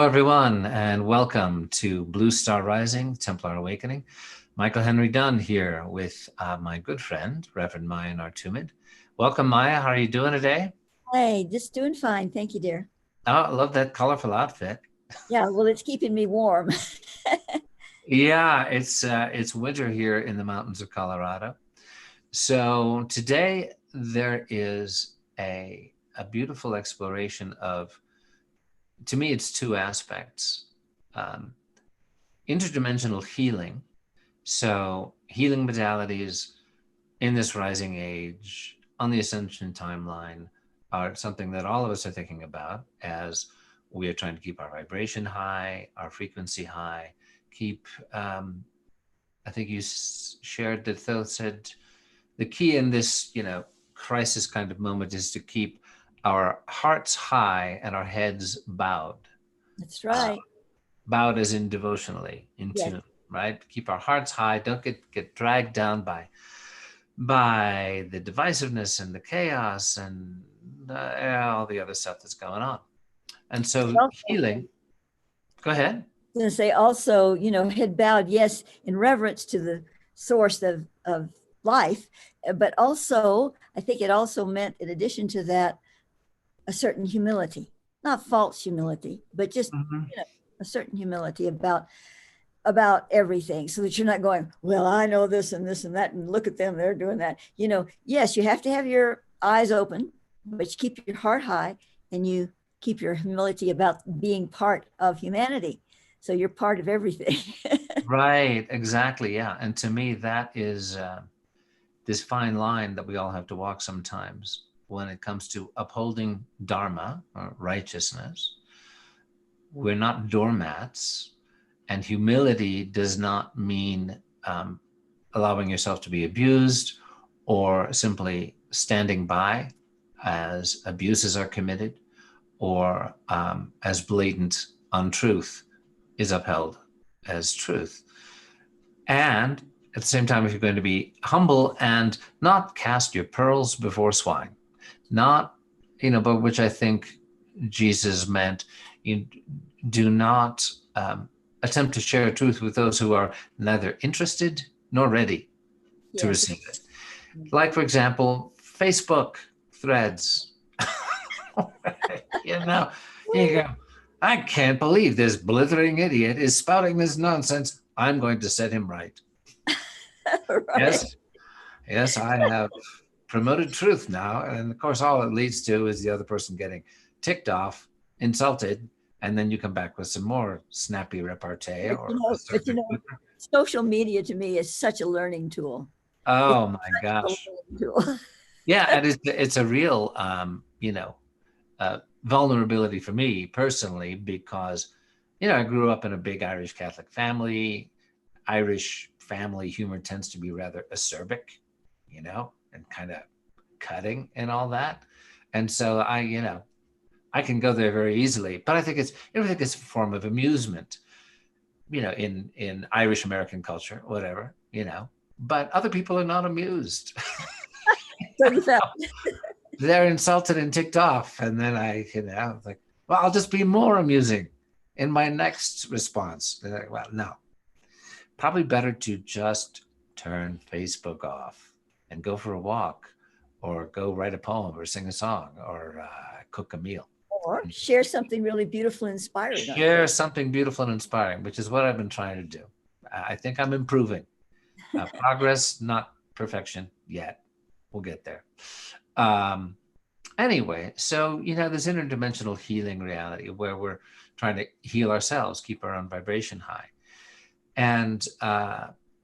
everyone, and welcome to Blue Star Rising, Templar Awakening. Michael Henry Dunn here with my good friend, Reverend Maia Nartoomid. Welcome, Maya. How are you doing today? Hey, just doing fine. Thank you, dear. Oh, I love that colorful outfit. Yeah, well, it's keeping me warm. Yeah, it's winter here in the mountains of Colorado. So today there is a beautiful exploration of, to me, it's two aspects. Um, Interdimensional healing. So healing modalities in this rising age on the ascension timeline are something that all of us are thinking about as we are trying to keep our vibration high, our frequency high, keep, I think you shared that Thoth said the key in this, crisis kind of moment is to keep our hearts high and our heads bowed. That's Uh, right. Bowed as in devotionally, in Yes. tune, right? Keep our hearts high. Don't get dragged down by the divisiveness and the chaos and all the other stuff that's going on. And so Also, healing, go ahead. going to say also, head bowed, yes, in reverence to the source of life, but also, I think it also meant, in addition to that, a certain humility, not false humility, but just Mhm. a certain humility about everything, so that you're not going, well, I know this and that, and look at them, they're doing that. Yes, you have to have your eyes open, but you keep your heart high and you keep your humility about being part of humanity. So you're part of everything. Right, exactly. Yeah. And to me, that is this fine line that we all have to walk sometimes when it comes to upholding Dharma or righteousness. We're not doormats, and humility does not mean allowing yourself to be abused or simply standing by as abuses are committed or as blatant untruth is upheld as truth. And at the same time, if you're going to be humble and not cast your pearls before swine, not, but which I think Jesus meant, you do not attempt to share truth with those who are neither interested nor ready to Yes. receive it. Like, for example, Facebook threads. you know, you go, I can't believe this blithering idiot is spouting this nonsense. I'm going to set him right. Right. Yes, I have promoted truth now. And of course, all it leads to is the other person getting ticked off, insulted, and then you come back with some more snappy repartee But or you know, but you assertive. know, social media to me is such a learning tool. It's Oh my such a gosh. learning tool. Yeah, and it's a real, vulnerability for me personally because, I grew up in a big Irish Catholic family. Irish family humor tends to be rather acerbic, and kind of cutting and all that. And so I can go there very easily, but I think it's a form of amusement, in Irish American culture, whatever, but other people are not amused. So you felt They're insulted and ticked off. And then like, well, I'll just be more amusing in my next response. They're like, well, no, probably better to just turn Facebook off and go for a walk or go write a poem or sing a song or cook a meal. or share something really beautiful and inspiring on Share Facebook. something beautiful and inspiring, which is what I've been trying to do. I think I'm improving. Progress, not perfection yet. We'll get there. Um, anyway, so this interdimensional healing reality where we're trying to heal ourselves, keep our own vibration high. And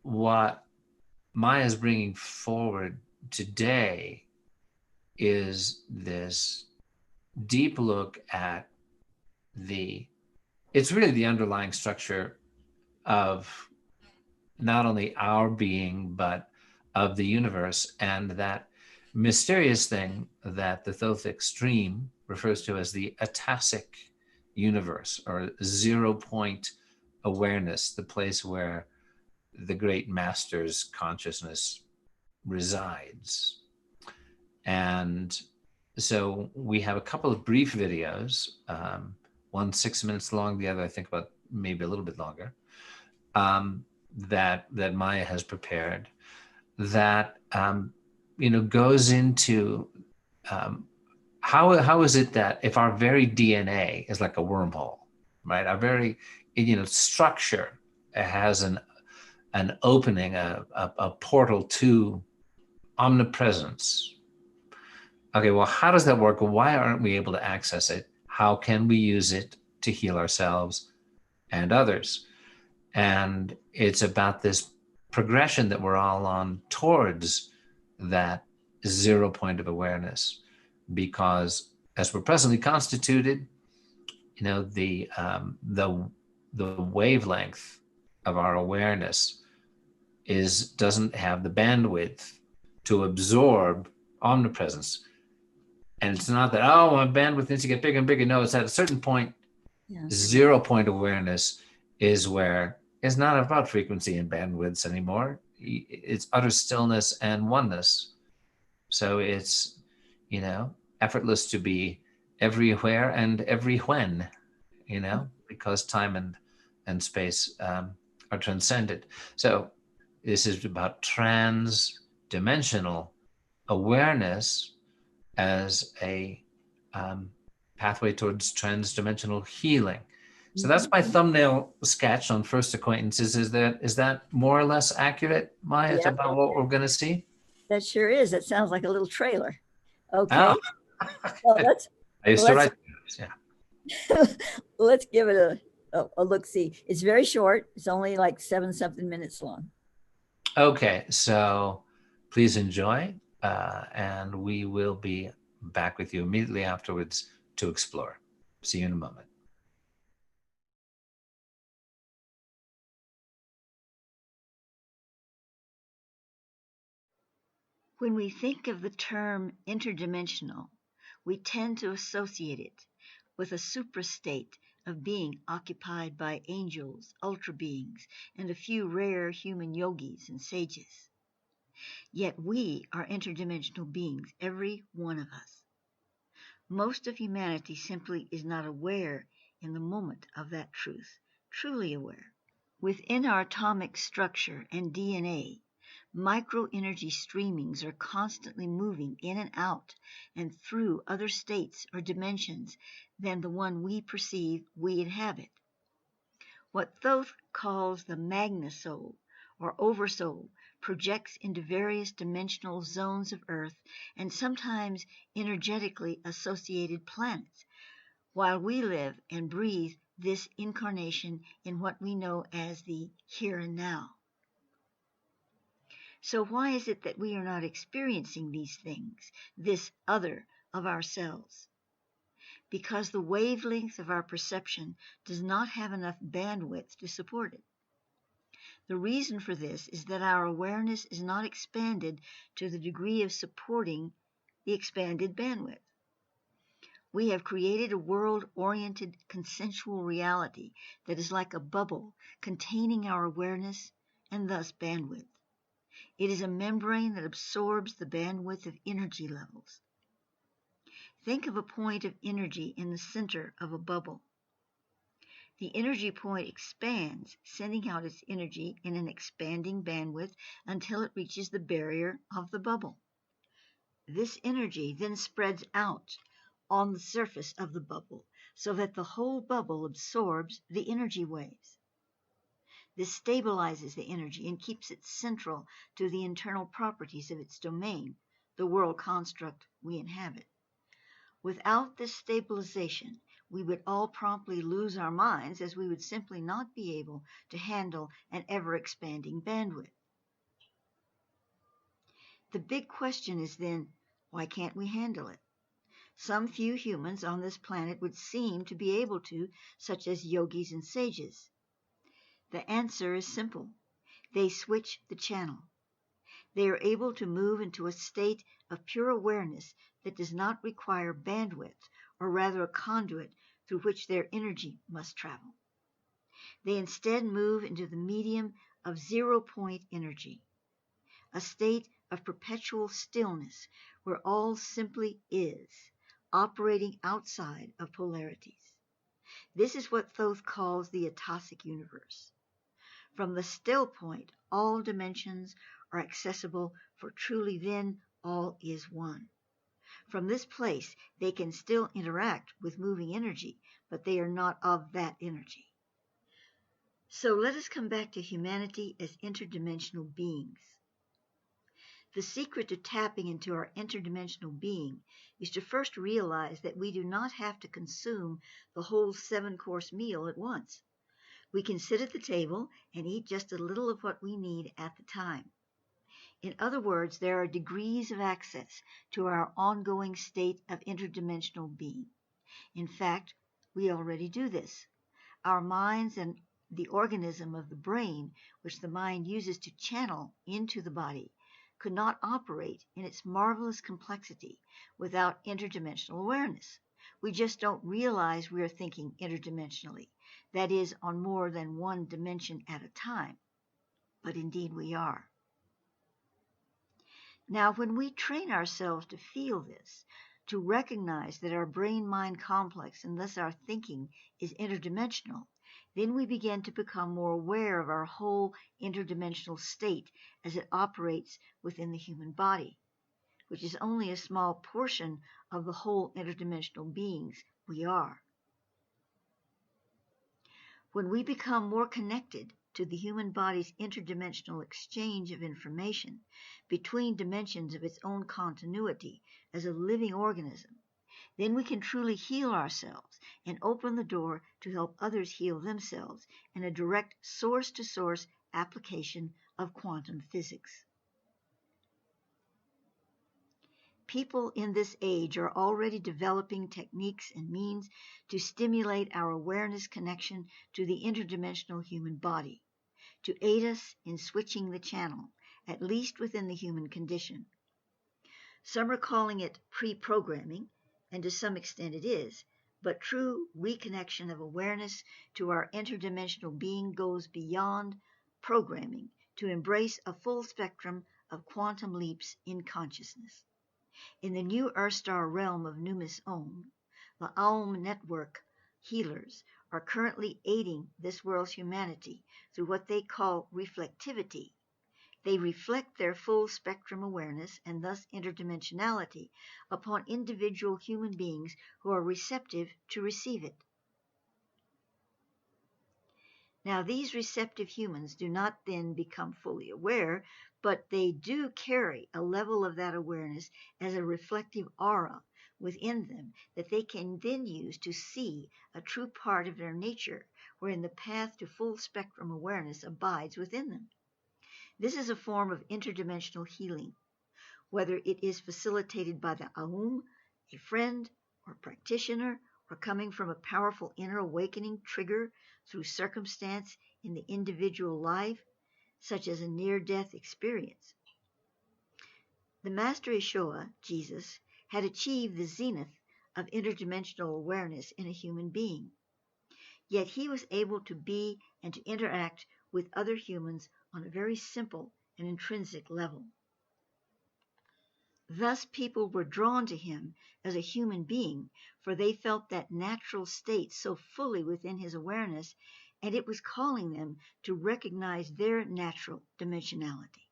what Maya's bringing forward today is this deep look at it's really the underlying structure of not only our being, but of the universe, and that mysterious thing that the Thothic stream refers to as the Attasic Universe, or 0 point awareness, the place where the great master's consciousness resides. And so we have a couple of brief videos. one 6 minutes long, the other I think about maybe a little bit longer, that Maia has prepared, that goes into how is it that if our very DNA is like a wormhole, right? Our very structure has an opening, a portal to omnipresence. Okay, well, how does that work? Why aren't we able to access it? How can we use it to heal ourselves and others? And it's about this progression that we're all on towards that 0 point of awareness, because as we're presently constituted, the wavelength of our awareness doesn't have the bandwidth to absorb omnipresence. And it's not that, oh, my bandwidth needs to get bigger and bigger. No, it's at a certain point, 0 point awareness is where it's not about frequency and bandwidths anymore. It's utter stillness and oneness. So it's, effortless to be everywhere and every when, because time and space are transcended. So this is about trans-dimensional awareness as a pathway towards trans-dimensional healing. So that's my thumbnail sketch on first acquaintances. Is that more or less accurate, Maya, about what we're going to see? That sure is. It sounds like a little trailer. Okay. Oh. Well, I used to write. Yeah. Let's give it a look-see. It's very short. It's only like 7-something minutes long. Okay, so please enjoy, and we will be back with you immediately afterwards to explore. See you in a moment. When we think of the term interdimensional, we tend to associate it with a suprastate of being occupied by angels, ultra beings, and a few rare human yogis and sages. Yet we are interdimensional beings, every one of us. Most of humanity simply is not aware in the moment of that truth, truly aware. Within our atomic structure and DNA, microenergy streamings are constantly moving in and out and through other states or dimensions than the one we perceive we inhabit. What Thoth calls the magna-soul or oversoul projects into various dimensional zones of Earth and sometimes energetically associated planets, while we live and breathe this incarnation in what we know as the here and now. So why is it that we are not experiencing these things, this other of ourselves? Because the wavelength of our perception does not have enough bandwidth to support it. The reason for this is that our awareness is not expanded to the degree of supporting the expanded bandwidth. We have created a world-oriented consensual reality that is like a bubble containing our awareness and thus bandwidth. It is a membrane that absorbs the bandwidth of energy levels. Think of a point of energy in the center of a bubble. The energy point expands, sending out its energy in an expanding bandwidth until it reaches the barrier of the bubble. This energy then spreads out on the surface of the bubble so that the whole bubble absorbs the energy waves. This stabilizes the energy and keeps it central to the internal properties of its domain, the world construct we inhabit. Without this stabilization, we would all promptly lose our minds, as we would simply not be able to handle an ever-expanding bandwidth. The big question is then, why can't we handle it? Some few humans on this planet would seem to be able to, such as yogis and sages. The answer is simple. They switch the channel. They are able to move into a state of pure awareness that does not require bandwidth, or rather a conduit through which their energy must travel. They instead move into the medium of 0 point energy, a state of perpetual stillness where all simply is, operating outside of polarities. This is what Thoth calls the Attasic Universe. From the still point, all dimensions are accessible, for truly then all is one. From this place, they can still interact with moving energy, but they are not of that energy. So let us come back to humanity as interdimensional beings. The secret to tapping into our interdimensional being is to first realize that we do not have to consume the whole 7-course meal at once. We can sit at the table and eat just a little of what we need at the time. In other words, there are degrees of access to our ongoing state of interdimensional being. In fact, we already do this. Our minds and the organism of the brain, which the mind uses to channel into the body, could not operate in its marvelous complexity without interdimensional awareness. We just don't realize we are thinking interdimensionally, that is, on more than one dimension at a time. But indeed we are. Now, when we train ourselves to feel this, to recognize that our brain-mind complex and thus our thinking is interdimensional, then we begin to become more aware of our whole interdimensional state as it operates within the human body, which is only a small portion of the whole interdimensional beings we are. When we become more connected to the human body's interdimensional exchange of information between dimensions of its own continuity as a living organism, then we can truly heal ourselves and open the door to help others heal themselves in a direct source-to-source application of quantum physics. People in this age are already developing techniques and means to stimulate our awareness connection to the interdimensional human body, to aid us in switching the channel, at least within the human condition. Some are calling it pre-programming, and to some extent it is, but true reconnection of awareness to our interdimensional being goes beyond programming to embrace a full spectrum of quantum leaps in consciousness. In the new Earth-star realm of Numis Om, the Aum network healers are currently aiding this world's humanity through what they call reflectivity. They reflect their full spectrum awareness and thus interdimensionality upon individual human beings who are receptive to receive it. Now, these receptive humans do not then become fully aware, but they do carry a level of that awareness as a reflective aura within them that they can then use to see a true part of their nature, wherein the path to full spectrum awareness abides within them. This is a form of interdimensional healing, whether it is facilitated by the Aum, a friend or practitioner, or coming from a powerful inner awakening trigger through circumstance in the individual life, such as a near-death experience. The Master Yeshua, Jesus, had achieved the zenith of interdimensional awareness in a human being. Yet he was able to be and to interact with other humans on a very simple and intrinsic level. Thus people were drawn to him as a human being, for they felt that natural state so fully within his awareness, and it was calling them to recognize their natural dimensionality.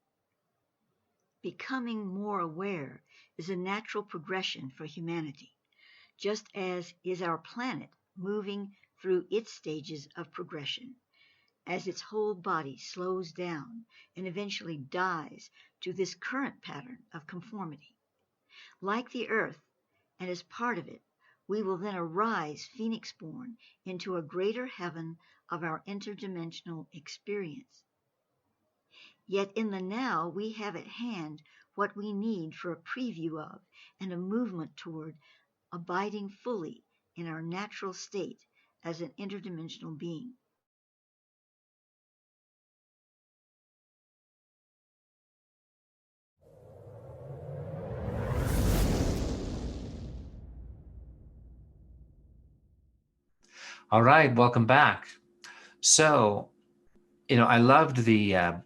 Becoming more aware is a natural progression for humanity, just as is our planet moving through its stages of progression, as its whole body slows down and eventually dies to this current pattern of conformity. Like the earth, and as part of it, we will then arise phoenix-born into a greater heaven of our interdimensional experience. Yet in the now, we have at hand what we need for a preview of and a movement toward abiding fully in our natural state as an interdimensional being. All right, welcome back. So, I loved the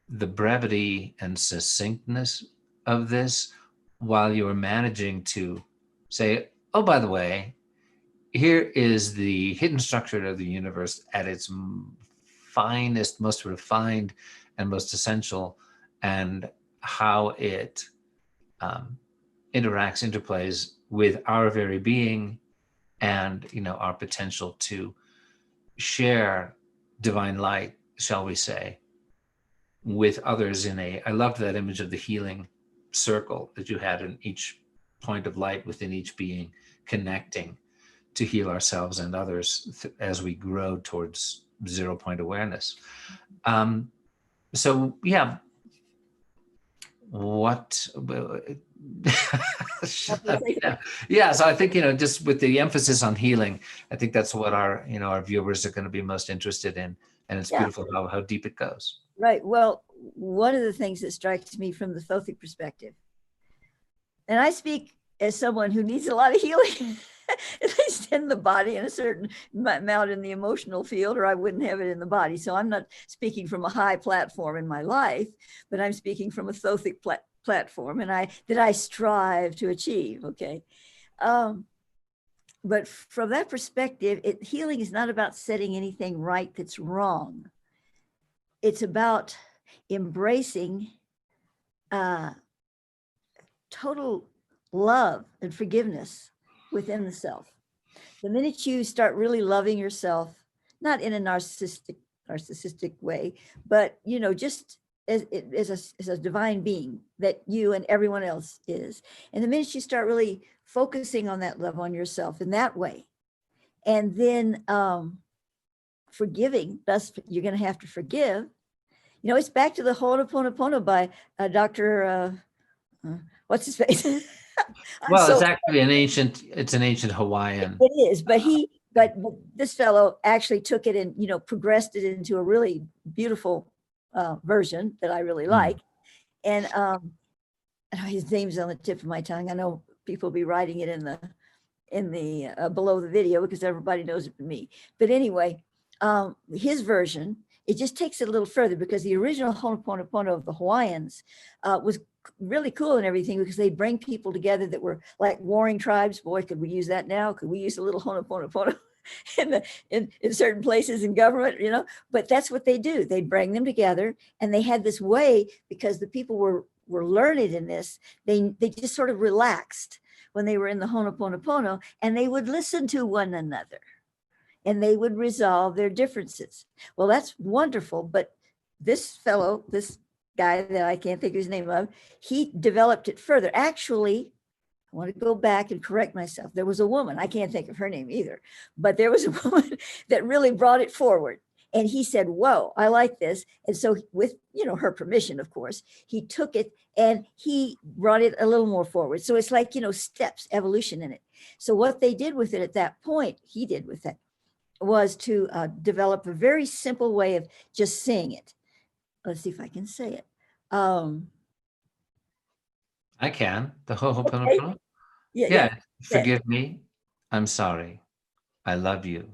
brevity and succinctness of this while you were managing to say, oh, by the way, here is the hidden structure of the universe at its finest, most refined, and most essential, and how it interacts, interplays with our very being, and our potential to share divine light, shall we say, with others I loved that image of the healing circle that you had in each point of light within each being, connecting to heal ourselves and others as we grow towards 0 point awareness. So yeah, what yeah, so I think just with the emphasis on healing, I think that's what our our viewers are going to be most interested in, and it's beautiful how deep it goes. Right. Well, one of the things that strikes me from the Thothic perspective, and I speak as someone who needs a lot of healing, at least in the body, and a certain amount in the emotional field, or I wouldn't have it in the body. So I'm not speaking from a high platform in my life, but I'm speaking from a Thothic platform, and I strive to achieve. Okay. But from that perspective, healing is not about setting anything right that's wrong. It's about embracing total love and forgiveness within the self. The minute you start really loving yourself, not in a narcissistic way, but just as a divine being that you and everyone else is. And the minute you start really focusing on that love on yourself in that way, and then forgiving, thus you're going to have to forgive. It's back to the Ho'oponopono by Dr. What's his face? Well, it's actually an ancient Hawaiian. It is, but this fellow actually took it and progressed it into a really beautiful version that I really like. And his name's on the tip of my tongue. I know people will be writing it in the below the video because everybody knows it but me. But anyway, his version, it just takes it a little further, because the original Ho'oponopono of the Hawaiians was really cool and everything, because they bring people together that were like warring tribes. Boy, could we use that now? Could we use a little Ho'oponopono in certain places in government, But that's what they do. They bring them together, and they had this way, because the people were learned in this. They just sort of relaxed when they were in the Ho'oponopono, and they would listen to one another, and they would resolve their differences. Well, that's wonderful. But this guy that I can't think of his name of, he developed it further. Actually, I want to go back and correct myself. There was a woman, I can't think of her name either, but there was a woman that really brought it forward. And he said, whoa, I like this. And so with, her permission, of course, he took it and he brought it a little more forward. So it's like, steps, evolution in it. So what they did with it at that point, he did with it, was to develop a very simple way of just saying it. Let's see if I can say it. I can. The Ho'oponopono. Okay. Yeah. Forgive me. I'm sorry. I love you.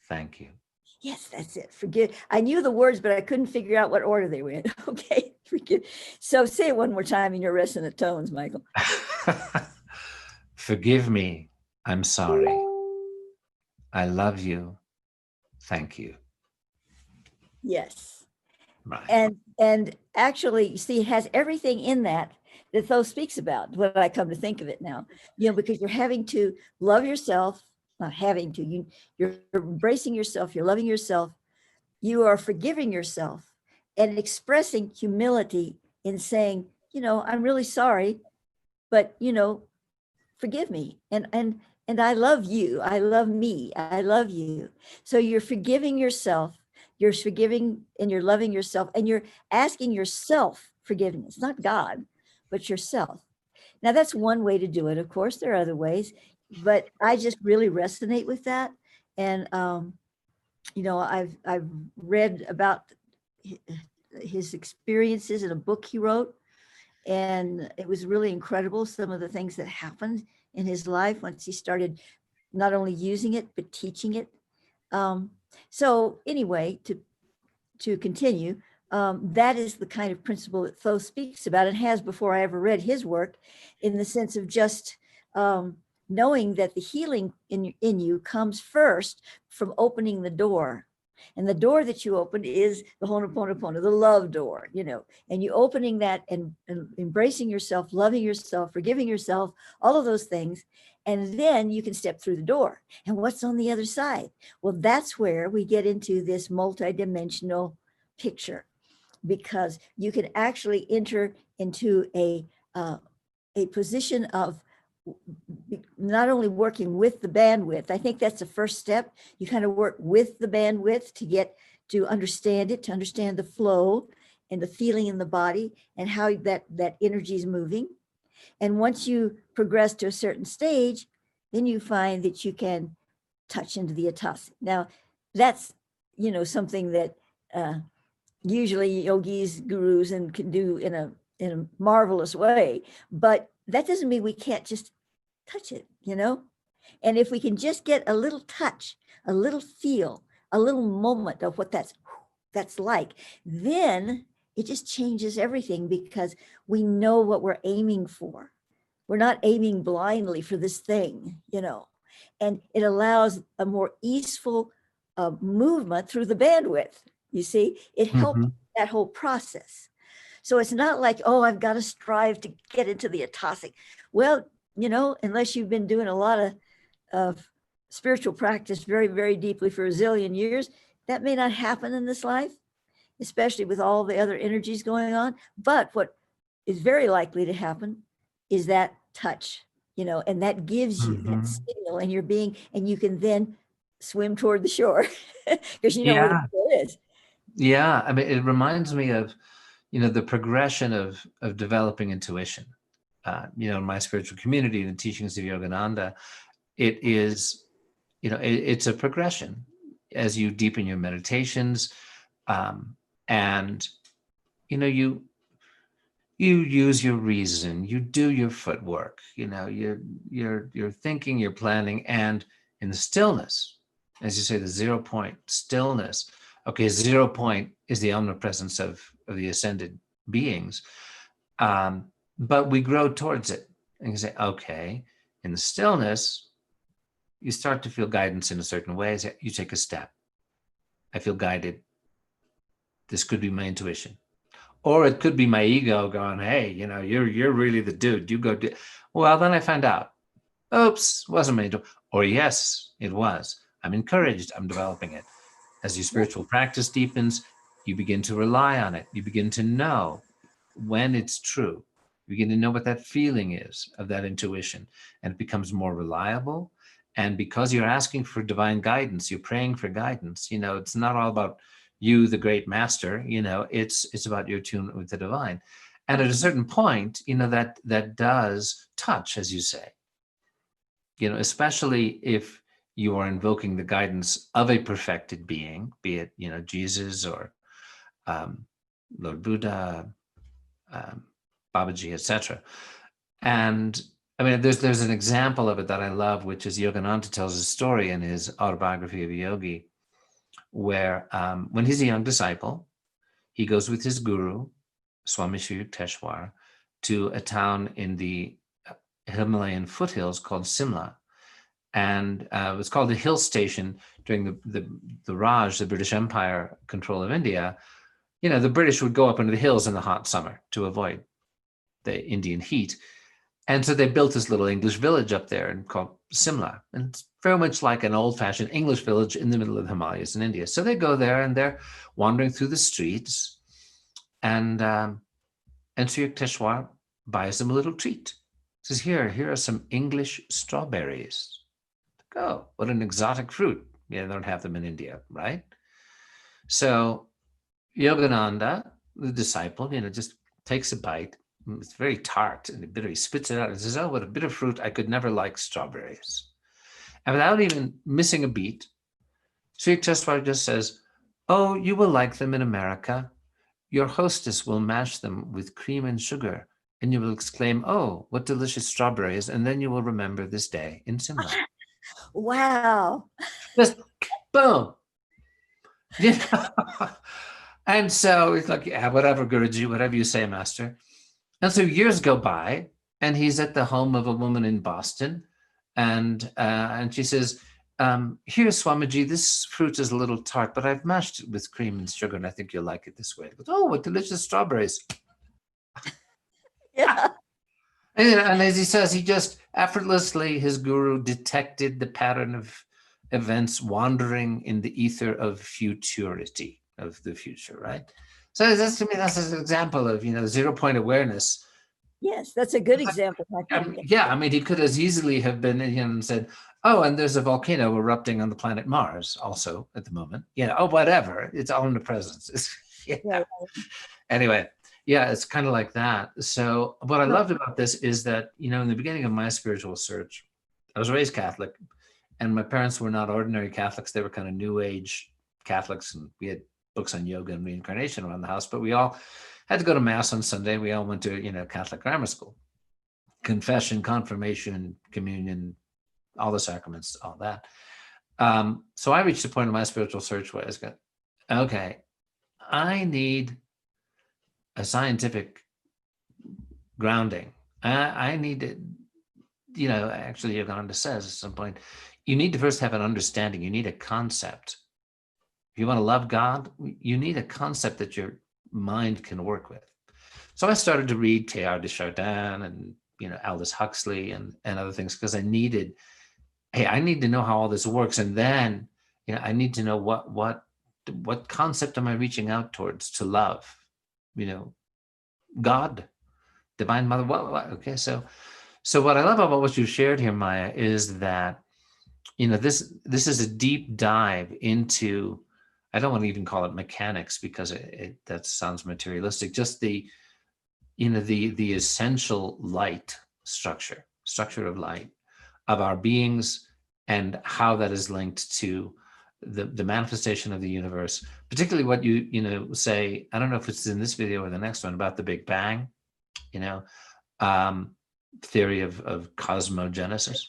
Thank you. Yes, that's it. Forgive. I knew the words, but I couldn't figure out what order they were in. Okay. Forgive. So say it one more time in your resonant tones, Michael. Forgive me. I'm sorry. I love you. Thank you. Yes. Right. And actually, you see, it has everything in that Thoth speaks about, when I come to think of it now, because you're having to love yourself, not having to, you're embracing yourself, you're loving yourself, you are forgiving yourself, and expressing humility in saying, I'm really sorry, but, forgive me. And I love you. I love me. I love you. So you're forgiving yourself. You're forgiving and you're loving yourself, and you're asking yourself forgiveness, not God, but yourself. Now that's one way to do it. Of course, there are other ways, but I just really resonate with that. And, I've read about his experiences in a book he wrote, and it was really incredible. Some of the things that happened in his life once he started not only using it, but teaching it. So anyway, to continue, that is the kind of principle that Thoth speaks about, and has before I ever read his work, in the sense of just knowing that the healing in you comes first from opening the door. And the door that you open is the Ho'oponopono, the love door, and you opening that and embracing yourself, loving yourself, forgiving yourself, all of those things. And then you can step through the door. And what's on the other side? Well, that's where we get into this multidimensional picture, because you can actually enter into a position of not only working with the bandwidth. I think that's the first step. You kind of work with the bandwidth to get to understand it, to understand the flow and the feeling in the body and how that energy is moving. And once you progress to a certain stage, then you find that you can touch into the Attasic. Now, that's something that usually yogis, gurus, and can do in a marvelous way. But that doesn't mean we can't just touch it, And if we can just get a little touch, a little feel, a little moment of what that's like, then it just changes everything, because we know what we're aiming for. We're not aiming blindly for this thing, and it allows a more easeful movement through the bandwidth. You see, it helps that whole process. So it's not like, oh, I've got to strive to get into the Attasic. Well, unless you've been doing a lot of spiritual practice very, very deeply for a zillion years, that may not happen in this life, especially with all the other energies going on. But what is very likely to happen is that touch, and that gives you that signal in your being, and you can then swim toward the shore because you know where the shore is. Yeah, I mean, it reminds me of, the progression of developing intuition. In my spiritual community, the teachings of Yogananda, it is, it's a progression as you deepen your meditations, and you use your reason, you do your footwork, you're thinking, you're planning, and in the stillness, as you say, the 0 point stillness. Okay, 0 point is the omnipresence of the ascended beings, but we grow towards it, and you say, okay, in the stillness, you start to feel guidance in a certain way. You take a step. I feel guided. This could be my intuition. Or it could be my ego going, hey, you're really the dude. You go do. Well, then I find out, oops, wasn't my intuition. Or yes, it was. I'm encouraged. I'm developing it. As your spiritual practice deepens, you begin to rely on it. You begin to know when it's true. You begin to know what that feeling is of that intuition, and it becomes more reliable. And because you're asking for divine guidance, you're praying for guidance. It's not all about you, the great master, it's about your tune with the divine. And at a certain point, that does touch, as you say, especially if you are invoking the guidance of a perfected being, be it, Jesus or Lord Buddha, Babaji, etc. And I mean, there's an example of it that I love, which is Yogananda tells a story in his autobiography of a yogi, where when he's a young disciple, he goes with his guru, Swami Sri Yukteswar, to a town in the Himalayan foothills called Simla. And it was called the hill station during the Raj, the British Empire control of India. The British would go up into the hills in the hot summer to avoid the Indian heat. And so they built this little English village up there called Simla. And it's very much like an old-fashioned English village in the middle of the Himalayas in India. So they go there and they're wandering through the streets. And Sri Yukteswar buys them a little treat. He says, here are some English strawberries. Oh, what an exotic fruit. They don't have them in India, right? So Yogananda, the disciple, just takes a bite. It's very tart and bitter. He spits it out and says, oh, what a bitter fruit. I could never like strawberries. And without even missing a beat, Sri Yukteswar just says, oh, you will like them in America. Your hostess will mash them with cream and sugar, and you will exclaim, oh, what delicious strawberries. And then you will remember this day in Simla. Wow. Just boom. And so it's like, yeah, whatever, Guruji, whatever you say, master. And so years go by, and he's at the home of a woman in Boston, And she says, here, Swamiji, this fruit is a little tart, but I've mashed it with cream and sugar, and I think you'll like it this way. Goes, oh, what delicious strawberries. Yeah. And as he says, he just effortlessly, his guru detected the pattern of events wandering in the ether of futurity, of the future, right? So that's, to me, that's an example of, 0-point awareness. Yes, that's a good example. Yeah, I mean, he could as easily have been and said, oh, and there's a volcano erupting on the planet Mars also at the moment. Oh, whatever. It's omnipresence. Yeah. Anyway, yeah, it's kind of like that. So what I loved about this is that, in the beginning of my spiritual search, I was raised Catholic, and my parents were not ordinary Catholics. They were kind of New Age Catholics, and we had books on yoga and reincarnation around the house, but we all had to go to Mass on Sunday. We all went to, Catholic grammar school, confession, confirmation, communion, all the sacraments, all that. So I reached a point in my spiritual search where I was going, okay, I need a scientific grounding. I need to, actually Yogananda says at some point, you need to first have an understanding. You need a concept. If you want to love God, you need a concept that your mind can work with. So I started to read Teilhard de Chardin and, Aldous Huxley and other things, because I need to know how all this works. And then, I need to know what concept am I reaching out towards to love, God, Divine Mother. What? Okay. So what I love about what you shared here, Maya, is that, this is a deep dive into, I don't want to even call it mechanics, because that sounds materialistic, just the essential light structure of light of our beings, and how that is linked to the manifestation of the universe, particularly what you say, I don't know if it's in this video or the next one, about the Big Bang, theory of cosmogenesis.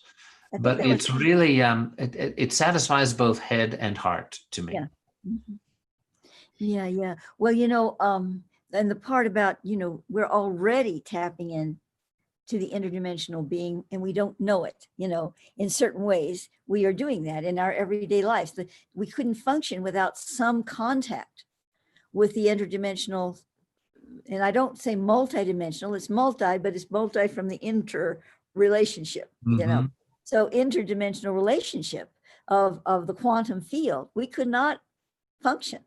But it's really, it satisfies both head and heart to me. Yeah. Mm-hmm. Yeah. Well, and the part about, we're already tapping in to the interdimensional being, and we don't know it, in certain ways. We are doing that in our everyday lives. We couldn't function without some contact with the interdimensional. And I don't say multidimensional, it's multi, but it's multi from the inter relationship, Mm-hmm. So interdimensional relationship of the quantum field, we could not function.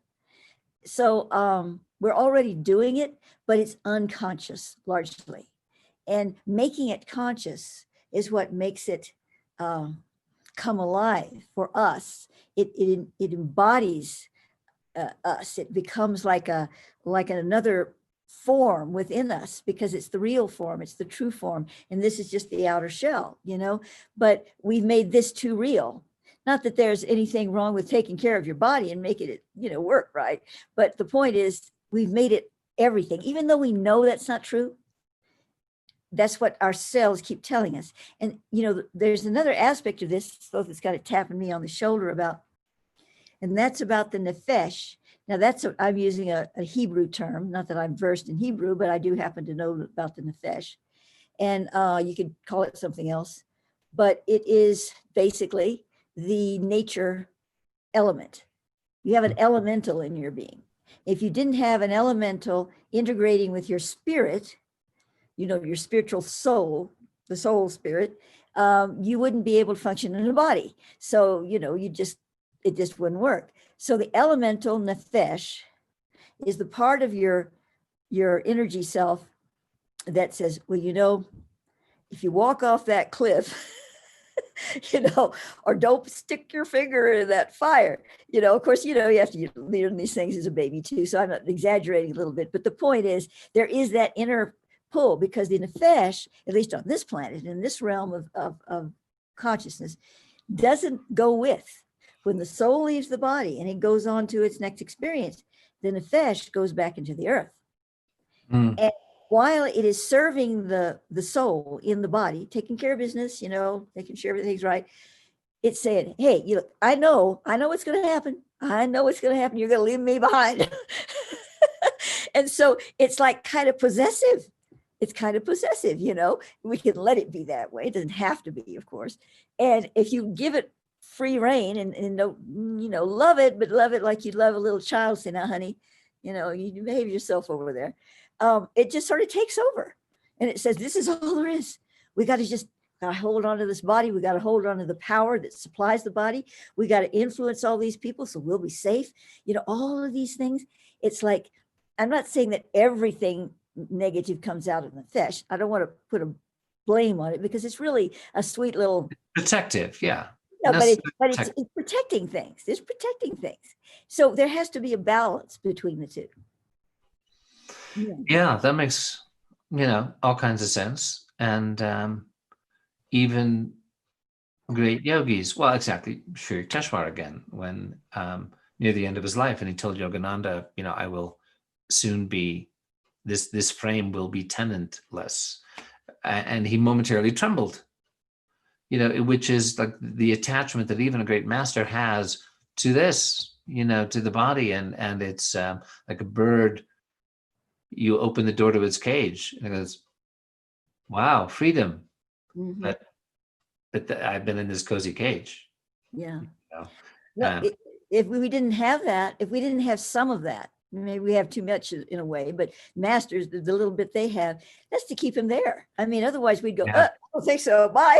So we're already doing it, but it's unconscious largely. And making it conscious is what makes it come alive for us. It embodies us. It becomes like another form within us, because it's the real form, it's the true form, and this is just the outer shell, but we've made this too real. Not that there's anything wrong with taking care of your body and making it work right, but the point is, we've made it everything, even though we know that's not true. That's what our cells keep telling us. And there's another aspect of this, so that's got it tapping me on the shoulder about, and that's about the nefesh. Now I'm using a Hebrew term, not that I'm versed in Hebrew, but I do happen to know about the nefesh. And you could call it something else, but it is basically the nature element. You have an elemental in your being. If you didn't have an elemental integrating with your spirit, your spiritual soul, the soul spirit, you wouldn't be able to function in a body. So, it just wouldn't work. So the elemental nefesh is the part of your energy self that says, well, if you walk off that cliff, or don't stick your finger in that fire, of course, you have to learn these things as a baby too. So I'm not exaggerating a little bit, but the point is, there is that inner pull, because the nefesh, at least on this planet, in this realm of consciousness, doesn't go with. When the soul leaves the body and it goes on to its next experience, the nefesh goes back into the earth. And while it is serving the soul in the body, taking care of business, making sure everything's right, it's saying, hey, I know what's going to happen. I know what's going to happen. You're going to leave me behind. And so it's like kind of possessive. it's kind of possessive, you know. We can let it be that way. It doesn't have to be, of course. And if you give it free reign and don't, you know, love it, but love it like you love a little child, say, now, honey, you know, you behave yourself over there. It just sort of takes over. And it says, this is all there is. We got to just hold on to this body. We got to hold on to the power that supplies the body. We got to influence all these people so we'll be safe. You know, all of these things. It's like, I'm not saying that everything negative comes out of the fish. I don't want to put a blame on it because it's really a sweet little protective. Yeah. No, but it's protecting things. It's protecting things. So there has to be a balance between the two. Yeah, that makes, you know, all kinds of sense. And even great yogis, well, exactly, Sri Teshwar again, when near the end of his life, and he told Yogananda, you know, I will soon be, this frame will be tenantless. And he momentarily trembled, you know, which is like the attachment that even a great master has to this, you know, to the body. And it's like a bird, you open the door to its cage and it goes, wow, freedom. Mm-hmm. But I've been in this cozy cage. Yeah. You know? Well, if we didn't have that, if we didn't have some of that, maybe we have too much in a way, but masters, the little bit they have, that's to keep him there. I mean, otherwise we'd go, I don't think so, bye.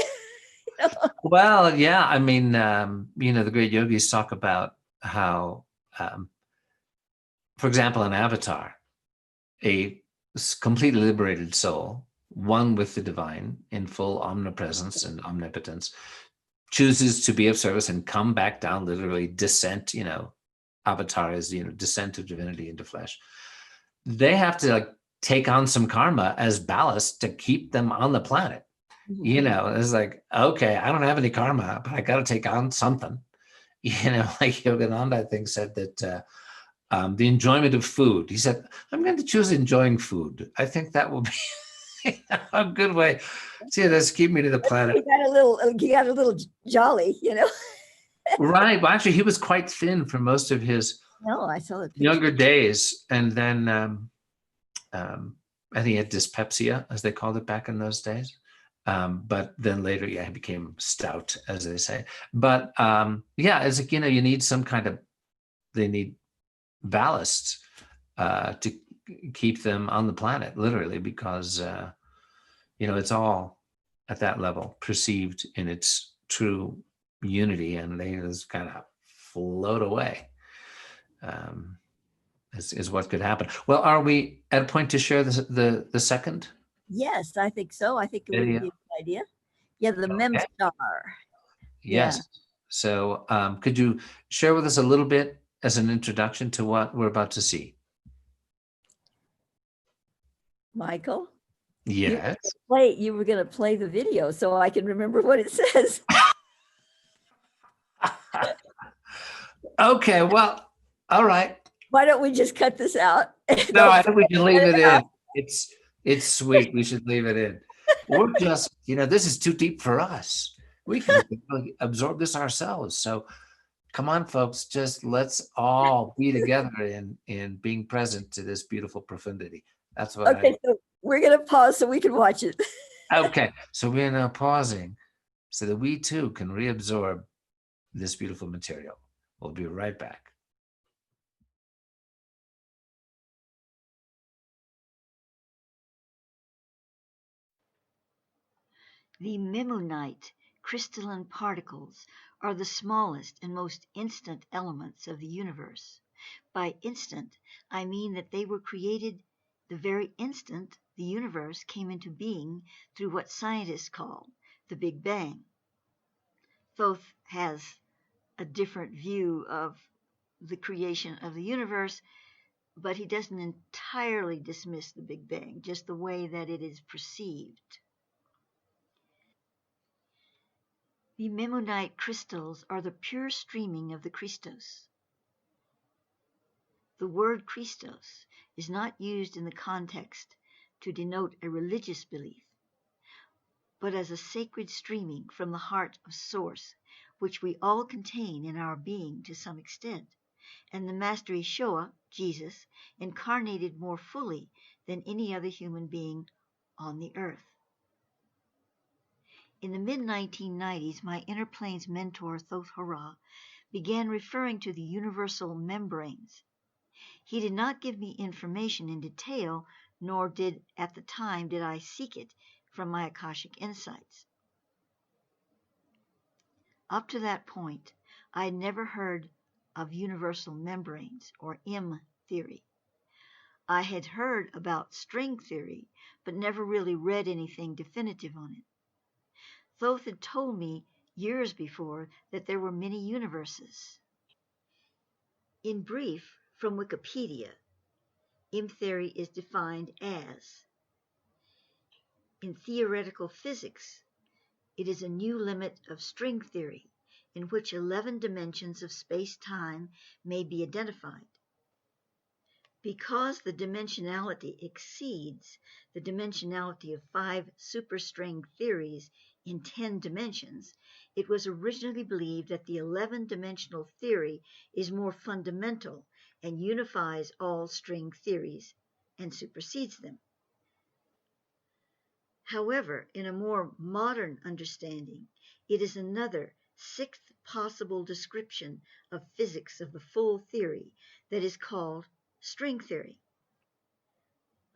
You know? Well, yeah, I mean, you know, the great yogis talk about how, for example, an avatar, a completely liberated soul, one with the divine in full omnipresence and omnipotence, chooses to be of service and come back down, literally descent, you know, avatar is, you know, descent of divinity into flesh. They have to like take on some karma as ballast to keep them on the planet. Mm-hmm. You know, it's like, okay, I don't have any karma, but I got to take on something. You know, like Yogananda, I think, said that the enjoyment of food. He said, I'm going to choose enjoying food. I think that will be a good way. See, that's keep me to the planet. You got a little jolly, you know. Right. Well, actually, he was quite thin for most of his I saw it younger days. And then I think he had dyspepsia, as they called it back in those days. But then later, he became stout, as they say. But it's like, you know, you need some kind of, they need ballast to keep them on the planet, literally, because, you know, it's all at that level perceived in its true unity, and they just kind of float away. Is what could happen. Well, are we at a point to share the second? Yes, I think so. I think it would be a good idea. Yeah, the Mem-Star. Yes. Yeah. So could you share with us a little bit as an introduction to what we're about to see? Michael? Yes. You were going to play the video so I can remember what it says. Okay, well, all right. Why don't we just cut this out? No, I think we can leave it in. It's sweet. We should leave it in. We're just, you know, this is too deep for us. We can absorb this ourselves. So come on, folks, just let's all be together in being present to this beautiful profundity. That's what so we're going to pause so we can watch it. Okay, so we're now pausing so that we too can reabsorb this beautiful material. We'll be right back. The Memonite crystalline particles are the smallest and most instant elements of the universe. By instant, I mean that they were created the very instant the universe came into being through what scientists call the Big Bang. Thoth has a different view of the creation of the universe, but he doesn't entirely dismiss the Big Bang, just the way that it is perceived. The Memonite crystals are the pure streaming of the Christos. The word Christos is not used in the context to denote a religious belief, but as a sacred streaming from the heart of Source, which we all contain in our being to some extent, and the Master Yeshua, Jesus, incarnated more fully than any other human being on the Earth. In the mid-1990s, my inner planes mentor, Thoth began referring to the universal membranes. He did not give me information in detail, nor did at the time did I seek it from my Akashic insights. Up to that point, I had never heard of universal membranes, or M theory. I had heard about string theory, but never really read anything definitive on it. Thoth had told me years before that there were many universes. In brief, from Wikipedia, M theory is defined as, in theoretical physics, it is a new limit of string theory in which 11 dimensions of space-time may be identified. Because the dimensionality exceeds the dimensionality of 5 superstring theories in 10 dimensions, it was originally believed that the 11-dimensional theory is more fundamental and unifies all string theories and supersedes them. However, in a more modern understanding, it is another 6th possible description of physics of the full theory that is called string theory.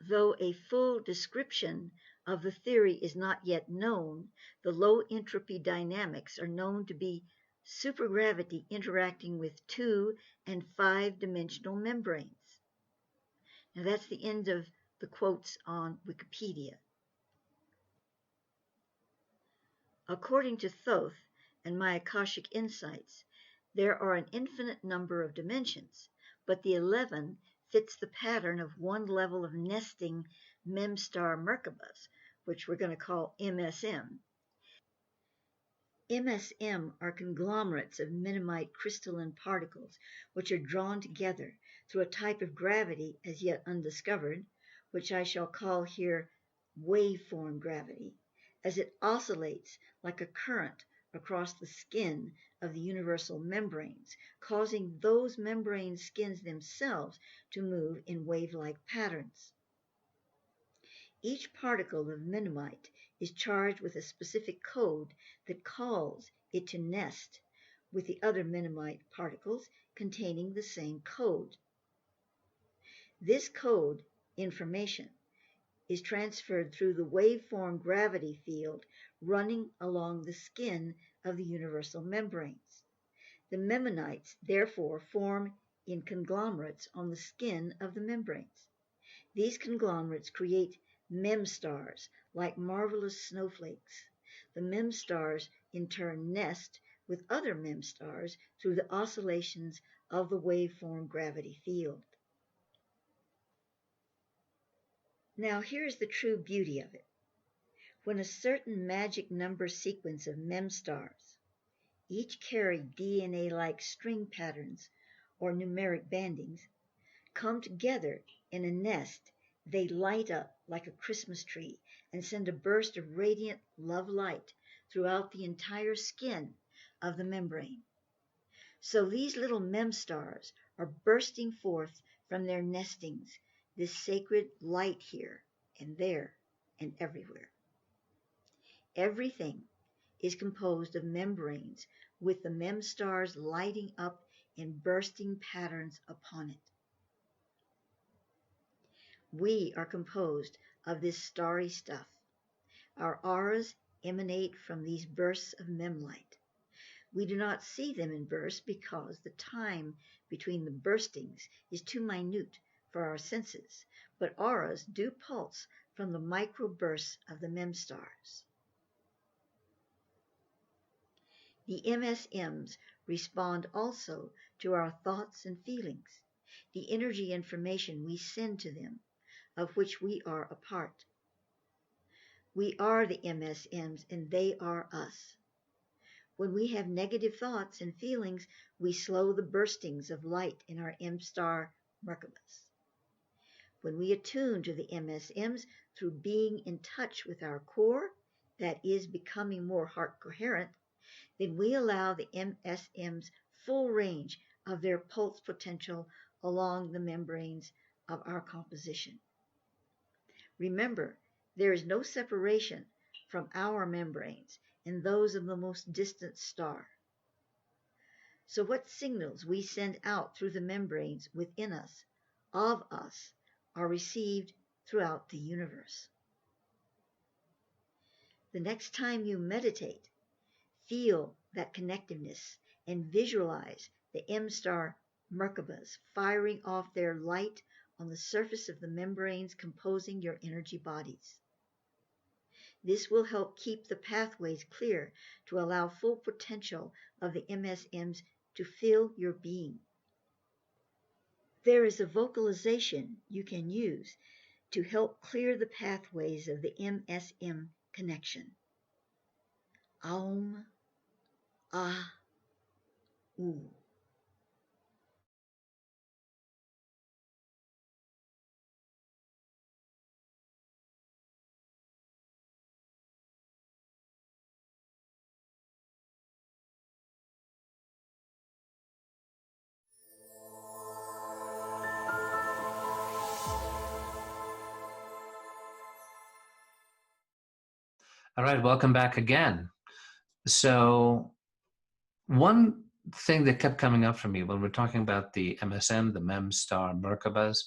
Though a full description of the theory is not yet known, the low entropy dynamics are known to be supergravity interacting with 2- and 5-dimensional membranes. Now that's the end of the quotes on Wikipedia. According to Thoth and my Akashic insights, there are an infinite number of dimensions, but the 11 fits the pattern of one level of nesting Mem-Star Merkabahs, which we're going to call MSM. MSM are conglomerates of Memonite crystalline particles, which are drawn together through a type of gravity as yet undiscovered, which I shall call here waveform gravity, as it oscillates like a current across the skin of the universal membranes, causing those membrane skins themselves to move in wave-like patterns. Each particle of Memonite is charged with a specific code that calls it to nest with the other Memonite particles containing the same code. This code information is transferred through the waveform gravity field running along the skin of the universal membranes. The Memonites therefore form in conglomerates on the skin of the membranes. These conglomerates create Mem-Stars, like marvelous snowflakes. The Mem-Stars in turn nest with other Mem-Stars through the oscillations of the waveform gravity field. Now here's the true beauty of it. When a certain magic number sequence of Mem-Stars, each carry DNA-like string patterns or numeric bandings, come together in a nest, they light up like a Christmas tree and send a burst of radiant love light throughout the entire skin of the membrane. So these little Mem-Stars are bursting forth from their nestings, this sacred light here and there and everywhere. Everything is composed of membranes with the Mem-Stars lighting up in bursting patterns upon it. We are composed of this starry stuff. Our auras emanate from these bursts of memlight. We do not see them in bursts because the time between the burstings is too minute for our senses, but auras do pulse from the microbursts of the Mem-Stars. The MSMs respond also to our thoughts and feelings, the energy information we send to them, of which we are a part. We are the MSMs and they are us. When we have negative thoughts and feelings, we slow the burstings of light in our M-Star Merkabahs. When we attune to the MSMs through being in touch with our core, that is becoming more heart coherent, then we allow the MSMs full range of their pulse potential along the membranes of our composition. Remember There is no separation from our membranes and those of the most distant star. So what signals we send out through the membranes within us, of us, are received throughout the universe. The next time you meditate, feel that connectiveness and visualize the Mem-Star Merkabahs firing off their light on the surface of the membranes composing your energy bodies. This will help keep the pathways clear to allow full potential of the MSMs to fill your being. There is a vocalization you can use to help clear the pathways of the MSM connection. Aum, Ah, U. All right, welcome back again. So one thing that kept coming up for me when we're talking about the MSM, the Mem-Star Merkabahs,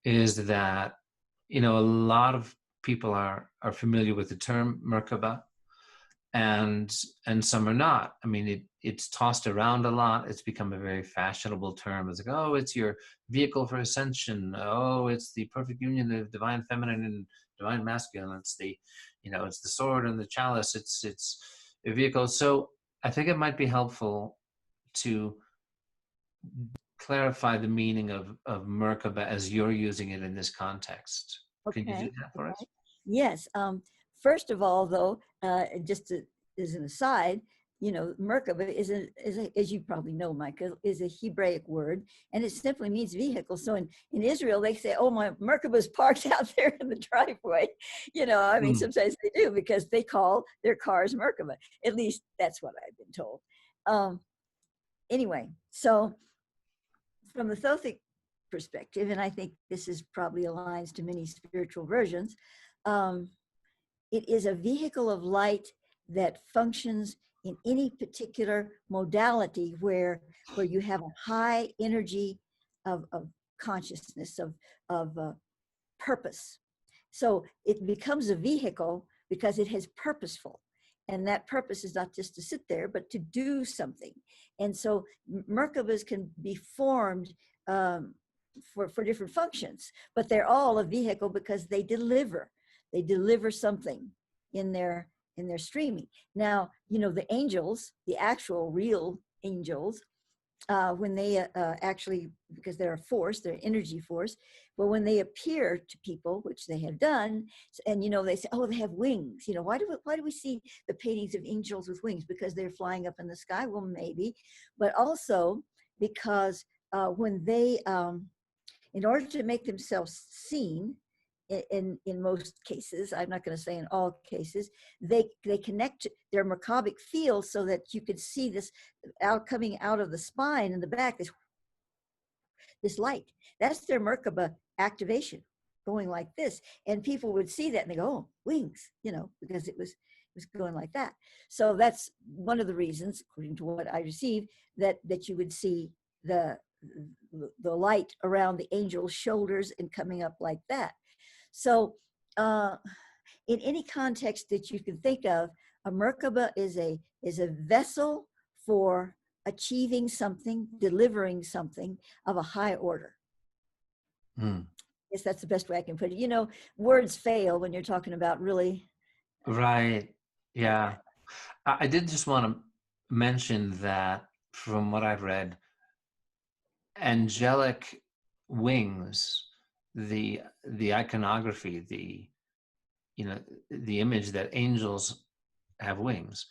is that, you know, a lot of people are familiar with the term Merkaba, and some are not. I mean, it's tossed around a lot. It's become a very fashionable term. It's like, oh, it's your vehicle for ascension. Oh, it's the perfect union of divine feminine and divine masculine. It's the, you know, it's the sword and the chalice. It's a vehicle. So I think it might be helpful to clarify the meaning of Merkaba as you're using it in this context. Okay. Can you do that for us? Yes. First of all, though, just as an aside, you know, Merkaba is as you probably know, Michael, is a Hebraic word, and it simply means vehicle. So in Israel, they say, "Oh, my Merkaba's parked out there in the driveway." You know, I mean, sometimes they do because they call their cars Merkaba. At least that's what I've been told. Anyway, so from the Thothic perspective, and I think this is probably aligns to many spiritual versions, it is a vehicle of light that functions in any particular modality where you have a high energy of consciousness, of purpose. So it becomes a vehicle because it has purposeful. And that purpose is not just to sit there, but to do something. And so Merkabahs can be formed for different functions, but they're all a vehicle because they deliver something in their streaming. Now, you know, the angels, the actual real angels, when they actually, because they're a force, they're an energy force, but when they appear to people, which they have done, and you know, they say, oh, they have wings. You know, why do we see the paintings of angels with wings? Because they're flying up in the sky? Well, maybe, but also because when they, in order to make themselves seen, in most cases, I'm not going to say in all cases, they connect their Merkabic field so that you could see this coming out of the spine in the back, this light. That's their Merkaba activation, going like this. And people would see that and they go, oh, wings, you know, because it was going like that. So that's one of the reasons, according to what I received, that you would see the light around the angel's shoulders and coming up like that. So in any context that you can think of, a Merkaba is a vessel for achieving something, delivering something of a high order. Yes, that's the best way I can put it. You know, words fail when you're talking about really. Right. Yeah. I did just want to mention that from what I've read, angelic wings, the iconography, the, you know, the image that angels have wings,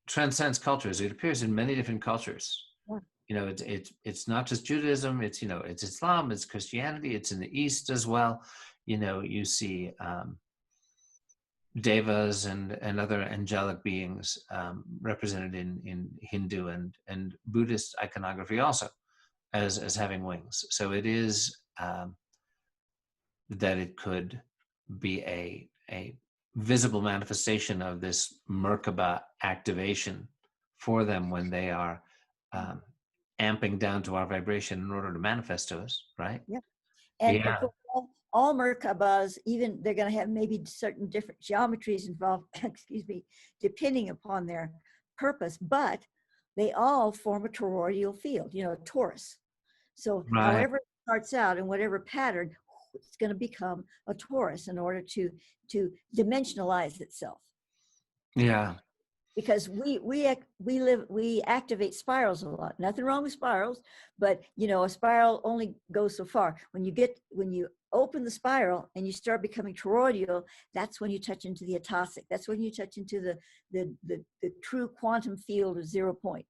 transcends cultures. It appears in many different cultures. Yeah. You know, it's not just Judaism. It's, you know, it's Islam, it's Christianity, it's in the East as well. You know, you see devas and other angelic beings represented in Hindu and Buddhist iconography also as having wings. So it is that it could be a visible manifestation of this Merkaba activation for them when they are amping down to our vibration in order to manifest to us, right? Yeah. And Yeah. of course, all Merkabahs, even they're going to have maybe certain different geometries involved, excuse me, depending upon their purpose, but they all form a toroidal field, you know, a torus. So Right. however it starts out in whatever pattern, it's going to become a torus in order to dimensionalize itself. Yeah. Because we activate spirals a lot. Nothing wrong with spirals, but you know, a spiral only goes so far. When you open the spiral and you start becoming toroidal, that's when you touch into the Attasic. That's when you touch into the true quantum field of 0 point.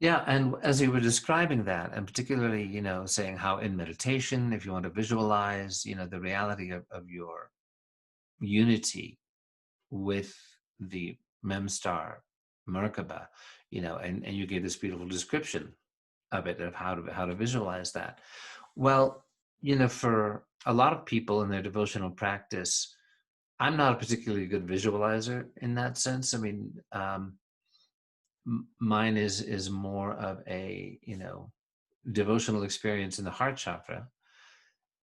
Yeah, and as you were describing that, and particularly, you know, saying how in meditation, if you want to visualize, you know, the reality of your unity with the Mem-Star Merkaba, you know, and you gave this beautiful description of it, of how to visualize that. Well, you know, for a lot of people in their devotional practice, I'm not a particularly good visualizer in that sense. I mean, mine is more of a, you know, devotional experience in the heart chakra.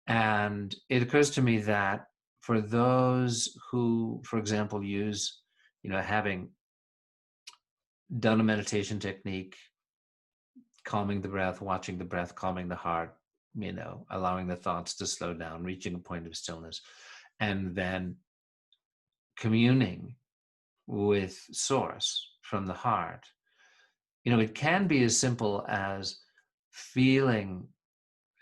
And it occurs to me that for those who, for example, use, you know, having done a meditation technique, calming the breath, watching the breath, calming the heart, you know, allowing the thoughts to slow down, reaching a point of stillness, and then communing with source from the heart, you know, it can be as simple as feeling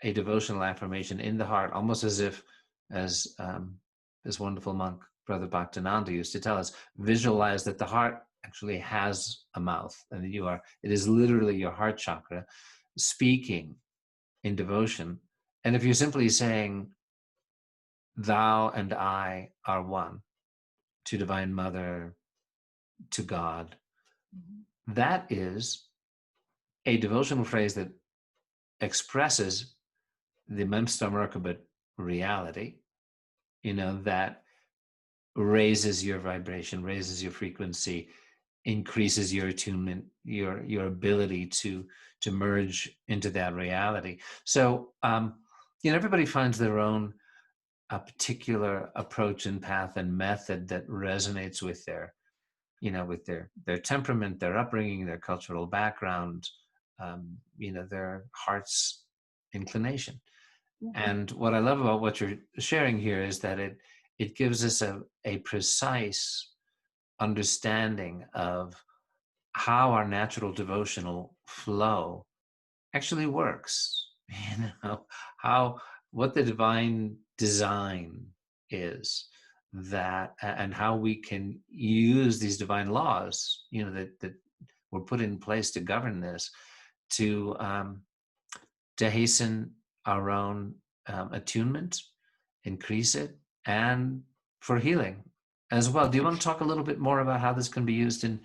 a devotional affirmation in the heart, almost as if, as this wonderful monk, Brother Bhaktinanda, used to tell us, visualize that the heart actually has a mouth, and it is literally your heart chakra speaking in devotion. And if you're simply saying, thou and I are one, to Divine Mother, to God, that is a devotional phrase that expresses the Mem-Star Merkabah reality, you know, that raises your vibration, raises your frequency, increases your attunement, your ability to merge into that reality. So, you know, everybody finds their own particular approach and path and method that resonates with their, you know, with their temperament, their upbringing, their cultural background, you know, their heart's inclination. And what I love about what you're sharing here is that it gives us a precise understanding of how our natural devotional flow actually works. You know, what the divine design is, that, and how we can use these divine laws, you know, that were put in place to govern this, to hasten our own attunement, increase it, and for healing as well. Do you want to talk a little bit more about how this can be used in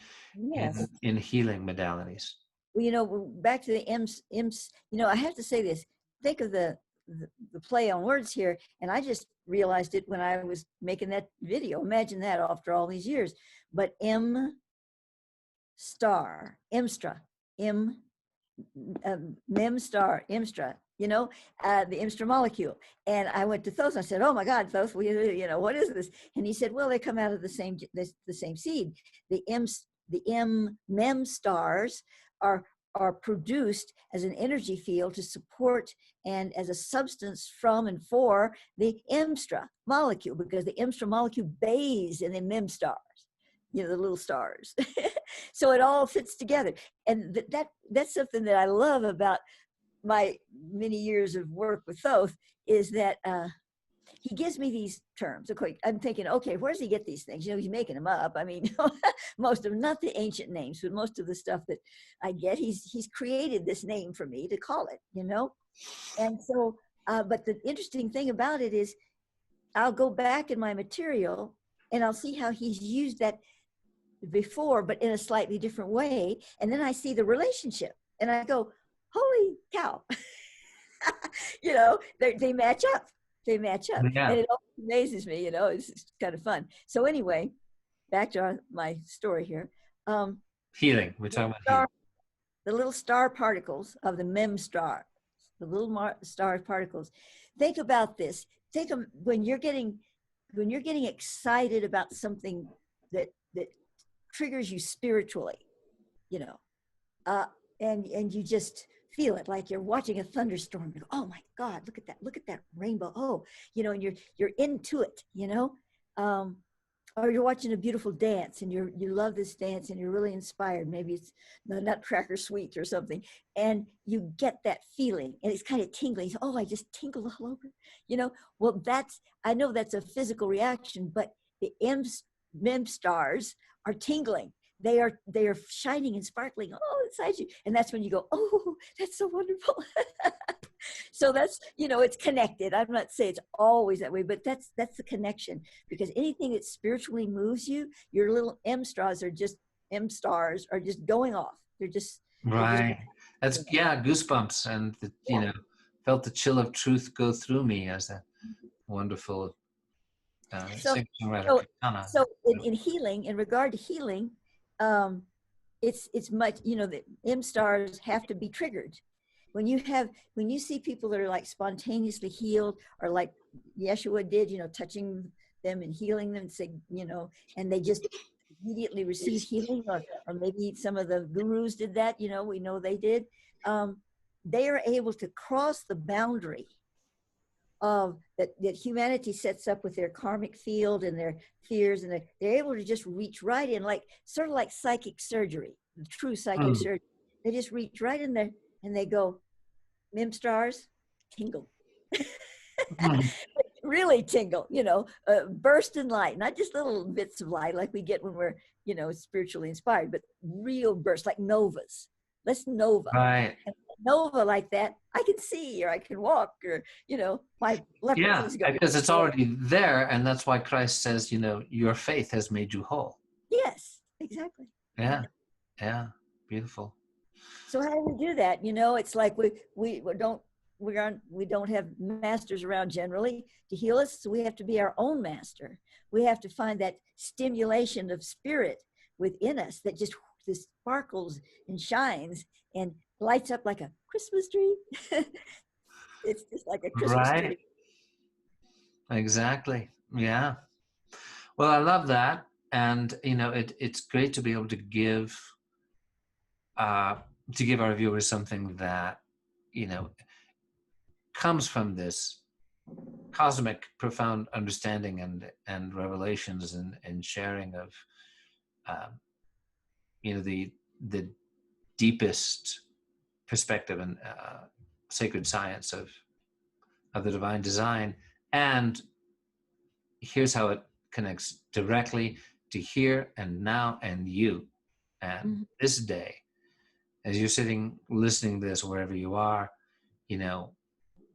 healing modalities? Well, you know, back to the imps, you know, I have to say this. Think of the play on words here, and I just realized it when I was making that video. Imagine that after all these years. But Mem-Star, you know, the Mem-Star molecule. And I went to Thoth and I said, oh my God, Thoth, you know, what is this? And he said, well, they come out of the same seed. The Mem-Stars are produced as an energy field to support and as a substance from and for the Mem-Star molecule, because the Mem-Star molecule bathes in the Mem-Stars, you know, the little stars. So it all fits together. And that's something that I love about my many years of work with Thoth, is that he gives me these terms. Okay, I'm thinking, okay, where does he get these things? You know, he's making them up. I mean, most of them, not the ancient names, but most of the stuff that I get, he's created this name for me to call it, you know? And so, but the interesting thing about it is I'll go back in my material and I'll see how he's used that before, but in a slightly different way. And then I see the relationship and I go, holy cow, you know, they match up. They match up. Yeah. And it always amazes me, it's kind of fun. So anyway, back to my story here. Healing. We're talking about healing. The little star particles of the Mem-Star, the little star particles. Think about this. Think of when you're getting excited about something that triggers you spiritually, and you just feel it, like you're watching a thunderstorm. You go, oh my God, look at that rainbow. Oh, and you're into it, or you're watching a beautiful dance and you love this dance and you're really inspired. Maybe it's the Nutcracker Suite or something, and you get that feeling and it's kind of tingling. Oh, I just tingle all over, Well, I know that's a physical reaction, but the Mem-Stars are tingling. They are shining and sparkling all inside you. And that's when you go, oh, that's so wonderful. So that's, it's connected. I'm not saying it's always that way, but that's the connection, because anything that spiritually moves you, your little M-stars are just going off. They're just, right. That's, goosebumps. And, felt the chill of truth go through me, as a wonderful so in healing, in regard to healing, it's much, the M-stars have to be triggered. When you see people that are like spontaneously healed, or like Yeshua did, touching them and healing them, and say, and they just immediately receive healing, or maybe some of the gurus did that, we know they did. They are able to cross the boundary of that humanity sets up with their karmic field and their fears, and they're able to just reach right in, like sort of like psychic surgery, true psychic surgery. They just reach right in there and they go, Mem-Stars, tingle. Really tingle, burst in light, not just little bits of light like we get when we're, spiritually inspired, but real bursts, like novas. Let's nova. Right. And nova like that, I can see, or I can walk, or, my leprosy because it's already there. And that's why Christ says, your faith has made you whole. Yes, exactly. Yeah. Yeah. Beautiful. So how do we do that? It's like we don't have masters around generally to heal us, so we have to be our own master. We have to find that stimulation of spirit within us that just sparkles and shines and lights up like a Christmas tree. It's just like a Christmas tree. Exactly. Yeah. Well, I love that, and it's great to be able to give our viewers something that comes from this cosmic profound understanding and revelations and sharing of the deepest perspective and sacred science of the divine design. And here's how it connects directly to here and now and you and this day. As you're sitting listening to this, wherever you are,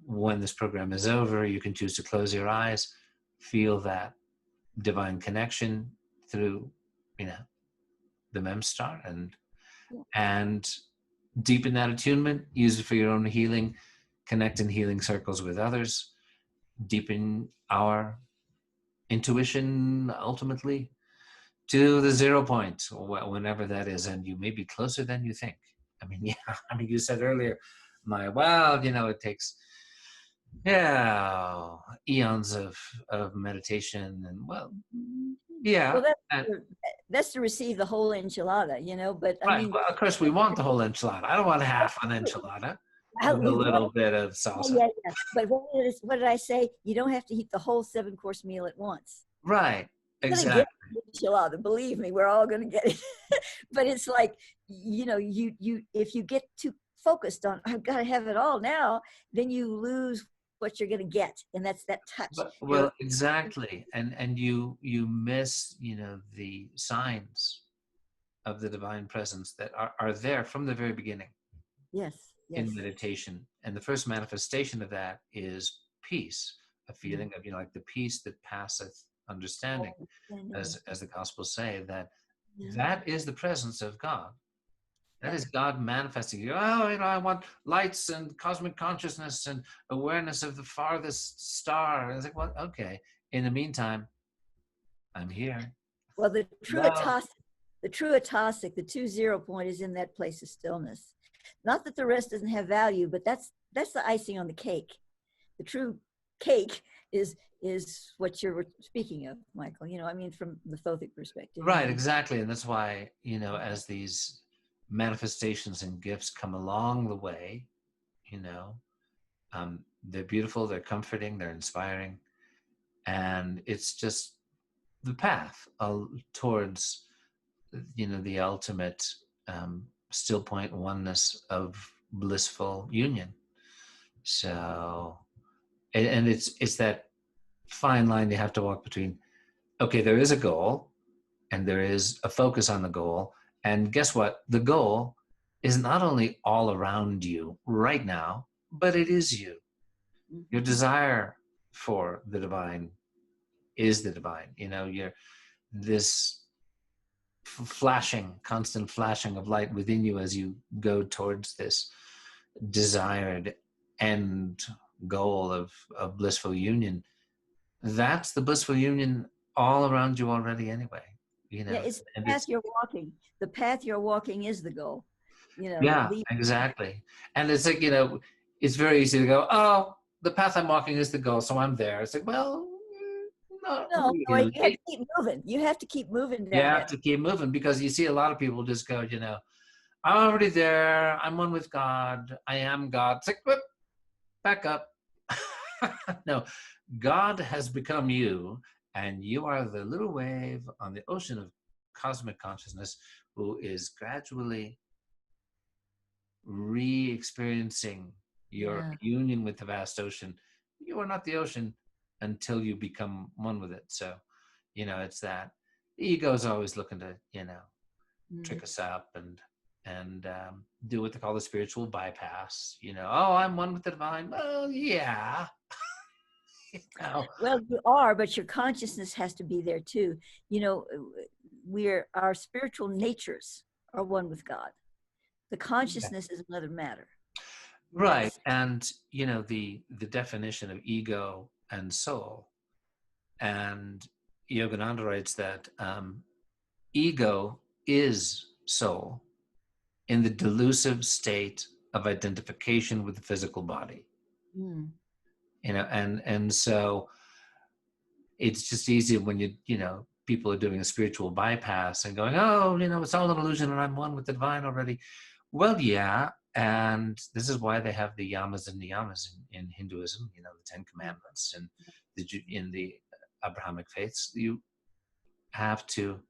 when this program is over, you can choose to close your eyes, feel that divine connection through, the Mem-Star, and deepen that attunement, use it for your own healing, connect in healing circles with others, deepen our intuition ultimately to the 0 point, whenever that is, and you may be closer than you think. You said earlier, it takes eons of meditation, and that's to receive the whole enchilada, but well, of course we want the whole enchilada. I don't want half an enchilada with a little bit of salsa. Yeah. But what did I say? You don't have to eat the whole 7-course meal at once. Right. Exactly. Enchilada, believe me, we're all going to get it. But it's like, you if you get too focused on, I've got to have it all now, then you lose what you're going to get, and that's that touch. Exactly, and you miss the signs of the divine presence that are there from the very beginning. Yes. In meditation, and the first manifestation of that is peace, a feeling of like the peace that passeth understanding, as the Gospels say, that is the presence of God, That is God manifesting. Oh, I want lights and cosmic consciousness and awareness of the farthest star. And it's like, well, okay. In the meantime, I'm here. Well, Hello. the true Attasic, the 2-0 point is in that place of stillness. Not that the rest doesn't have value, but that's the icing on the cake. The true cake is what you're speaking of, Michael. You know, I mean, from the Thothic perspective. Right, exactly. And that's why, as these manifestations and gifts come along the way, they're beautiful, they're comforting, they're inspiring. And it's just the path towards, the ultimate still point oneness of blissful union. So, and it's that fine line you have to walk between, okay, there is a goal and there is a focus on the goal. And guess what? The goal is not only all around you right now, but it is you. Your desire for the divine is the divine. You're this constant flashing of light within you as you go towards this desired end goal of blissful union. That's the blissful union all around you already anyway. Yeah, it's the path you're walking. The path you're walking is the goal. Yeah, exactly. And it's like, it's very easy to go, oh, the path I'm walking is the goal, so I'm there. It's like, well, no, you have to keep moving. You have to keep moving down. You have to keep moving, because you see a lot of people just go, I'm already there. I'm one with God. I am God. It's like, whoop, back up. No, God has become you, and you are the little wave on the ocean of cosmic consciousness who is gradually re-experiencing your union with the vast ocean. You are not the ocean until you become one with it. So, it's that the ego is always looking to, trick us up and do what they call the spiritual bypass. Oh, I'm one with the divine. Well, yeah. Well, you are, but your consciousness has to be there too. Our spiritual natures are one with God. The consciousness is another matter. Right. And, the definition of ego and soul. And Yogananda writes that ego is soul in the delusive state of identification with the physical body. And so it's just easy when people are doing a spiritual bypass and going, oh, it's all an illusion and I'm one with the divine already. Well, yeah. And this is why they have the yamas and niyamas in Hinduism, the 10 commandments, and in the Abrahamic faiths. You have to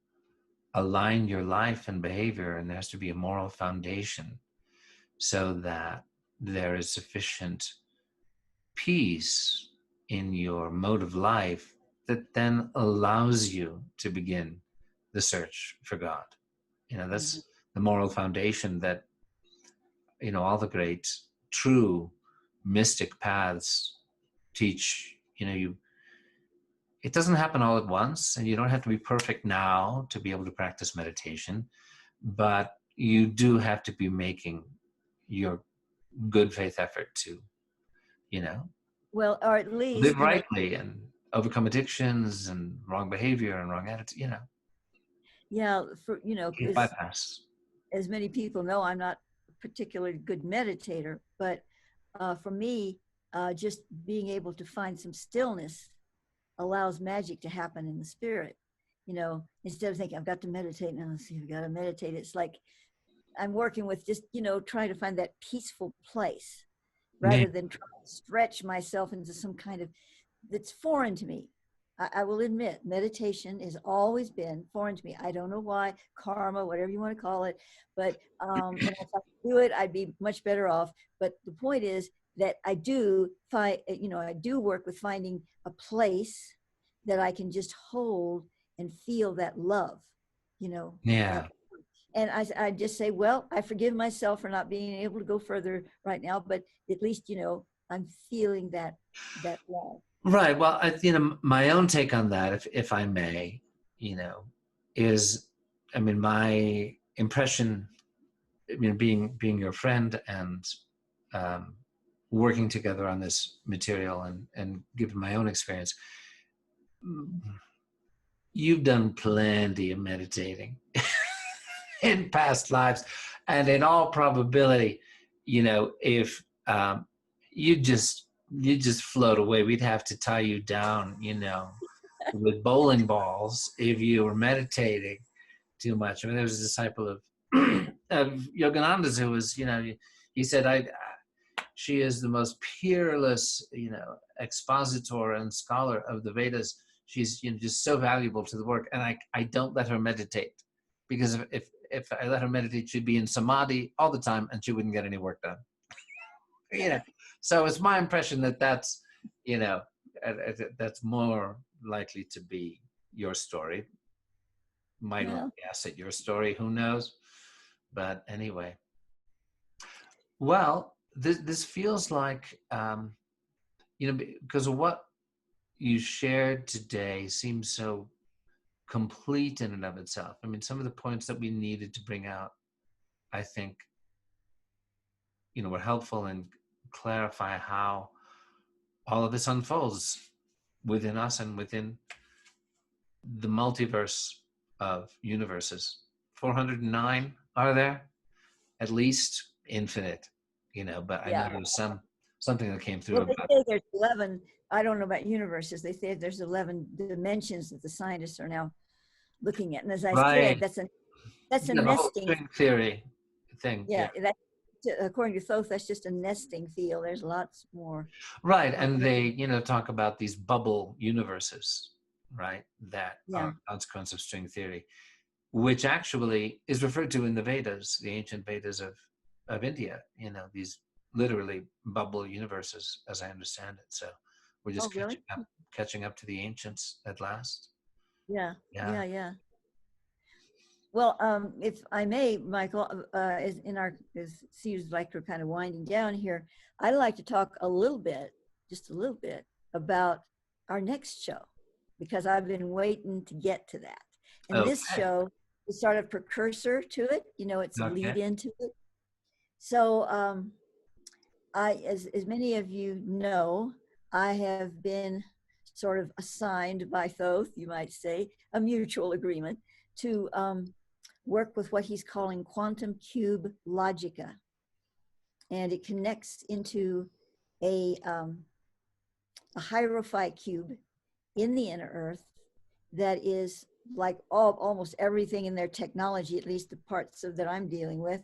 align your life and behavior, and there has to be a moral foundation so that there is sufficient peace in your mode of life that then allows you to begin the search for God. That's the moral foundation that, all the great true mystic paths teach. It doesn't happen all at once, and you don't have to be perfect now to be able to practice meditation, but you do have to be making your good faith effort to, well, or at least live rightly and overcome addictions and wrong behavior and wrong attitude, Yeah, for bypass. As many people know, I'm not a particularly good meditator, but for me, just being able to find some stillness allows magic to happen in the spirit. Instead of thinking I've got to meditate now, let's see, I've got to meditate. It's like I'm working with just trying to find that peaceful place rather than trying to stretch myself into some kind of that's foreign to me. I will admit, meditation has always been foreign to me. I don't know why, karma, whatever you want to call it, but and if I could do it, I'd be much better off. But the point is that I do find, I do work with finding a place that I can just hold and feel that love, Yeah. And I just say, well, I forgive myself for not being able to go further right now, but at least, I'm feeling that love. Right. Well, my own take on that, if I may, is, my impression being your friend and working together on this material, and given my own experience, you've done plenty of meditating in past lives, and in all probability, if you just float away, we'd have to tie you down, with bowling balls if you were meditating too much. I mean, there was a disciple of Yogananda's who was, he said, she is the most peerless, expositor and scholar of the Vedas. She's just so valuable to the work, and I don't let her meditate, because if I let her meditate, she'd be in samadhi all the time, and she wouldn't get any work done. So it's my impression that's that's more likely to be your story. Might guess at your story, who knows? But anyway, well, this feels like because of what you shared today seems so complete in and of itself. I mean, some of the points that we needed to bring out, I think, were helpful and clarify how all of this unfolds within us and within the multiverse of universes. 409 are there, at least infinite, but I know there was something that came through. Well, they say there's 11. I don't know about universes. They say there's 11 dimensions that the scientists are now looking at. And as I said, that's a nesting string theory thing. Yeah, according to Thoth, that's just a nesting field. There's lots more. Right, and they talk about these bubble universes, right? That are a consequence of string theory, which actually is referred to in the Vedas, the ancient Vedas of India. These literally bubble universes, as I understand it. So we're just catching up to the ancients at last. Yeah. Well, if I may, Michael, as seems like we're kind of winding down here, I'd like to talk just a little bit, about our next show, because I've been waiting to get to that. And this show is sort of precursor to it. It's a lead into it. So, as many of you know, I have been sort of assigned by Thoth, you might say, a mutual agreement to work with what he's calling quantum cube logica. And it connects into a hierophyte cube in the inner earth that is like almost everything in their technology, at least the parts that I'm dealing with,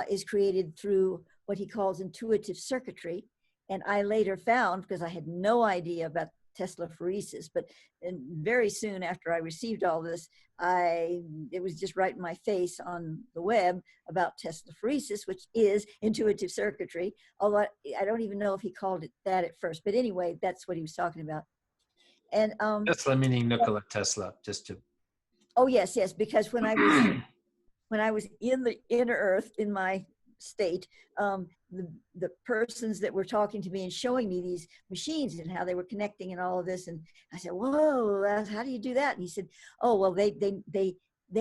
is created through what he calls intuitive circuitry. And I later found, because I had no idea about Tesla phoresis, but very soon after I received all this, it was just right in my face on the web about Tesla phoresis, which is intuitive circuitry, although I don't even know if he called it that at first. But anyway, that's what he was talking about. And Tesla meaning Nikola Tesla, just to. Oh yes, because when I was in the inner earth in my state, the persons that were talking to me and showing me these machines and how they were connecting and all of this, and I said, whoa, how do you do that? And he said, oh, well, they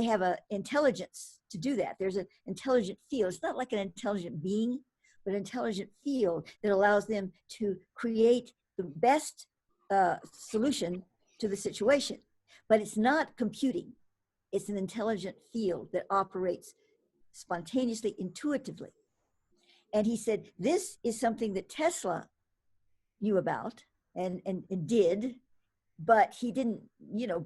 have an intelligence to do that. There's an intelligent field. It's not like an intelligent being, but an intelligent field that allows them to create the best solution to the situation. But it's not computing. It's an intelligent field that operates spontaneously, intuitively. And he said, this is something that Tesla knew about and did, but he didn't,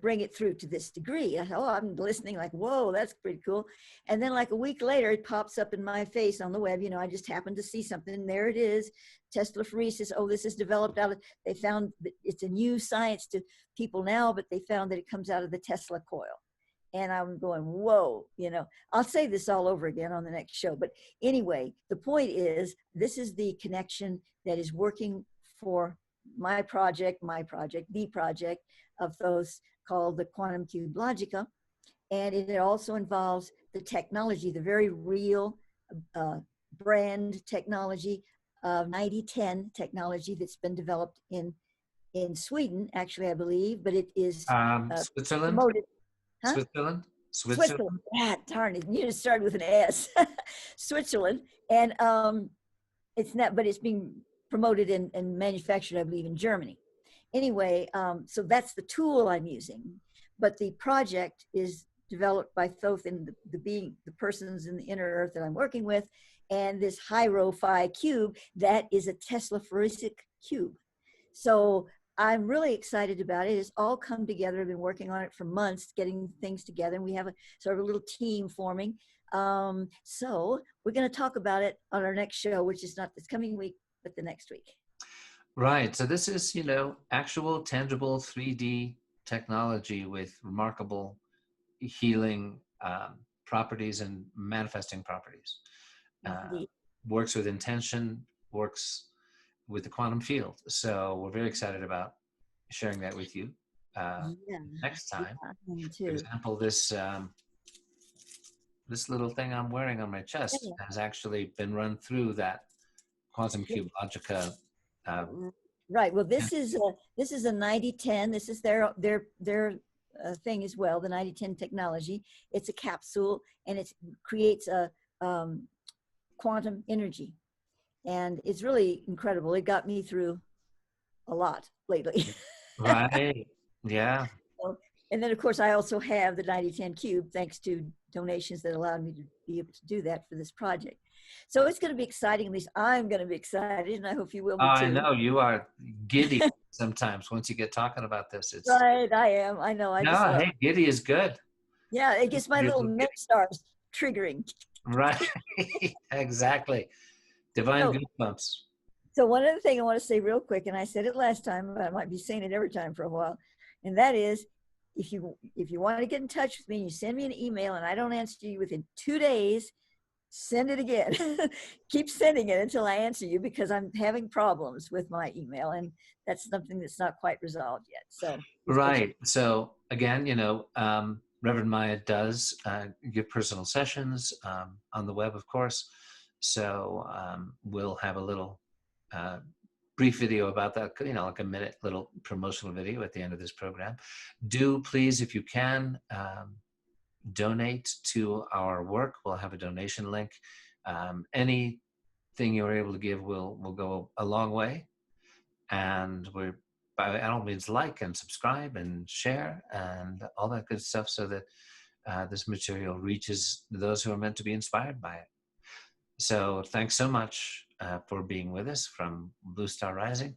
bring it through to this degree. I thought, I'm listening like, whoa, that's pretty cool. And then like a week later, it pops up in my face on the web. I just happened to see something, and there it is, Tesla phoresis. Oh, this is developed out of, they found that it's a new science to people now, but they found that it comes out of the Tesla coil. And I'm going, whoa, I'll say this all over again on the next show. But anyway, the point is, this is the connection that is working for the project of those called the Quantum Cube Logica. And it also involves the technology, the very real brand technology of 9010 technology that's been developed in Sweden, actually, I believe, but it is Switzerland. promoted. Huh? Switzerland. Switzerland. Switzerland. Ah, darn it. You just started with an S. Switzerland. And it's not, but it's being promoted and manufactured, I believe, in Germany. Anyway, so that's the tool I'm using. But the project is developed by Thoth and the persons in the inner earth that I'm working with, and this Hierophi cube that is a Teslaphoretic cube. So I'm really excited about it. It's all come together. I've been working on it for months, getting things together, and we have a sort of a little team forming. So we're going to talk about it on our next show, which is not this coming week, but the next week. Right. So this is, actual, tangible 3D technology with remarkable healing properties and manifesting properties. Works with intention, works with the quantum field. So we're very excited about sharing that with you next time. For example, this little thing I'm wearing on my chest has actually been run through that quantum cube logica. Right. Well, this is a 9010. This is their thing as well, the 9010 technology. It's a capsule, and it creates a quantum energy, and it's really incredible. It got me through a lot lately. Right. Yeah. And then, of course, I also have the 9010 cube, thanks to donations that allowed me to be able to do that for this project. So it's going to be exciting. At least I'm going to be excited, and I hope you will be too. I know you are giddy sometimes once you get talking about this. It's right. I am. I know. Hey, giddy is good. Yeah, it gets my little Mem-Star triggering. Right. Exactly. Divine goosebumps. So one other thing I want to say real quick, and I said it last time, but I might be saying it every time for a while, and that is, if you want to get in touch with me, you send me an email and I don't answer you within 2 days, send it again. Keep sending it until I answer you, because I'm having problems with my email, and that's something that's not quite resolved yet. So right. So again, Reverend Maia does give personal sessions on the web, of course. So we'll have a little brief video about that, like a minute little promotional video at the end of this program. Do please, if you can, donate to our work. We'll have a donation link. Anything you're able to give will go a long way. And we're, by all means, like and subscribe and share and all that good stuff, so that this material reaches those who are meant to be inspired by it. So thanks so much for being with us from Blue Star Rising.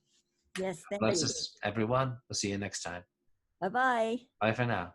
yes, thank Bless you. us, everyone. We'll see you next time. Bye-bye. Bye for now.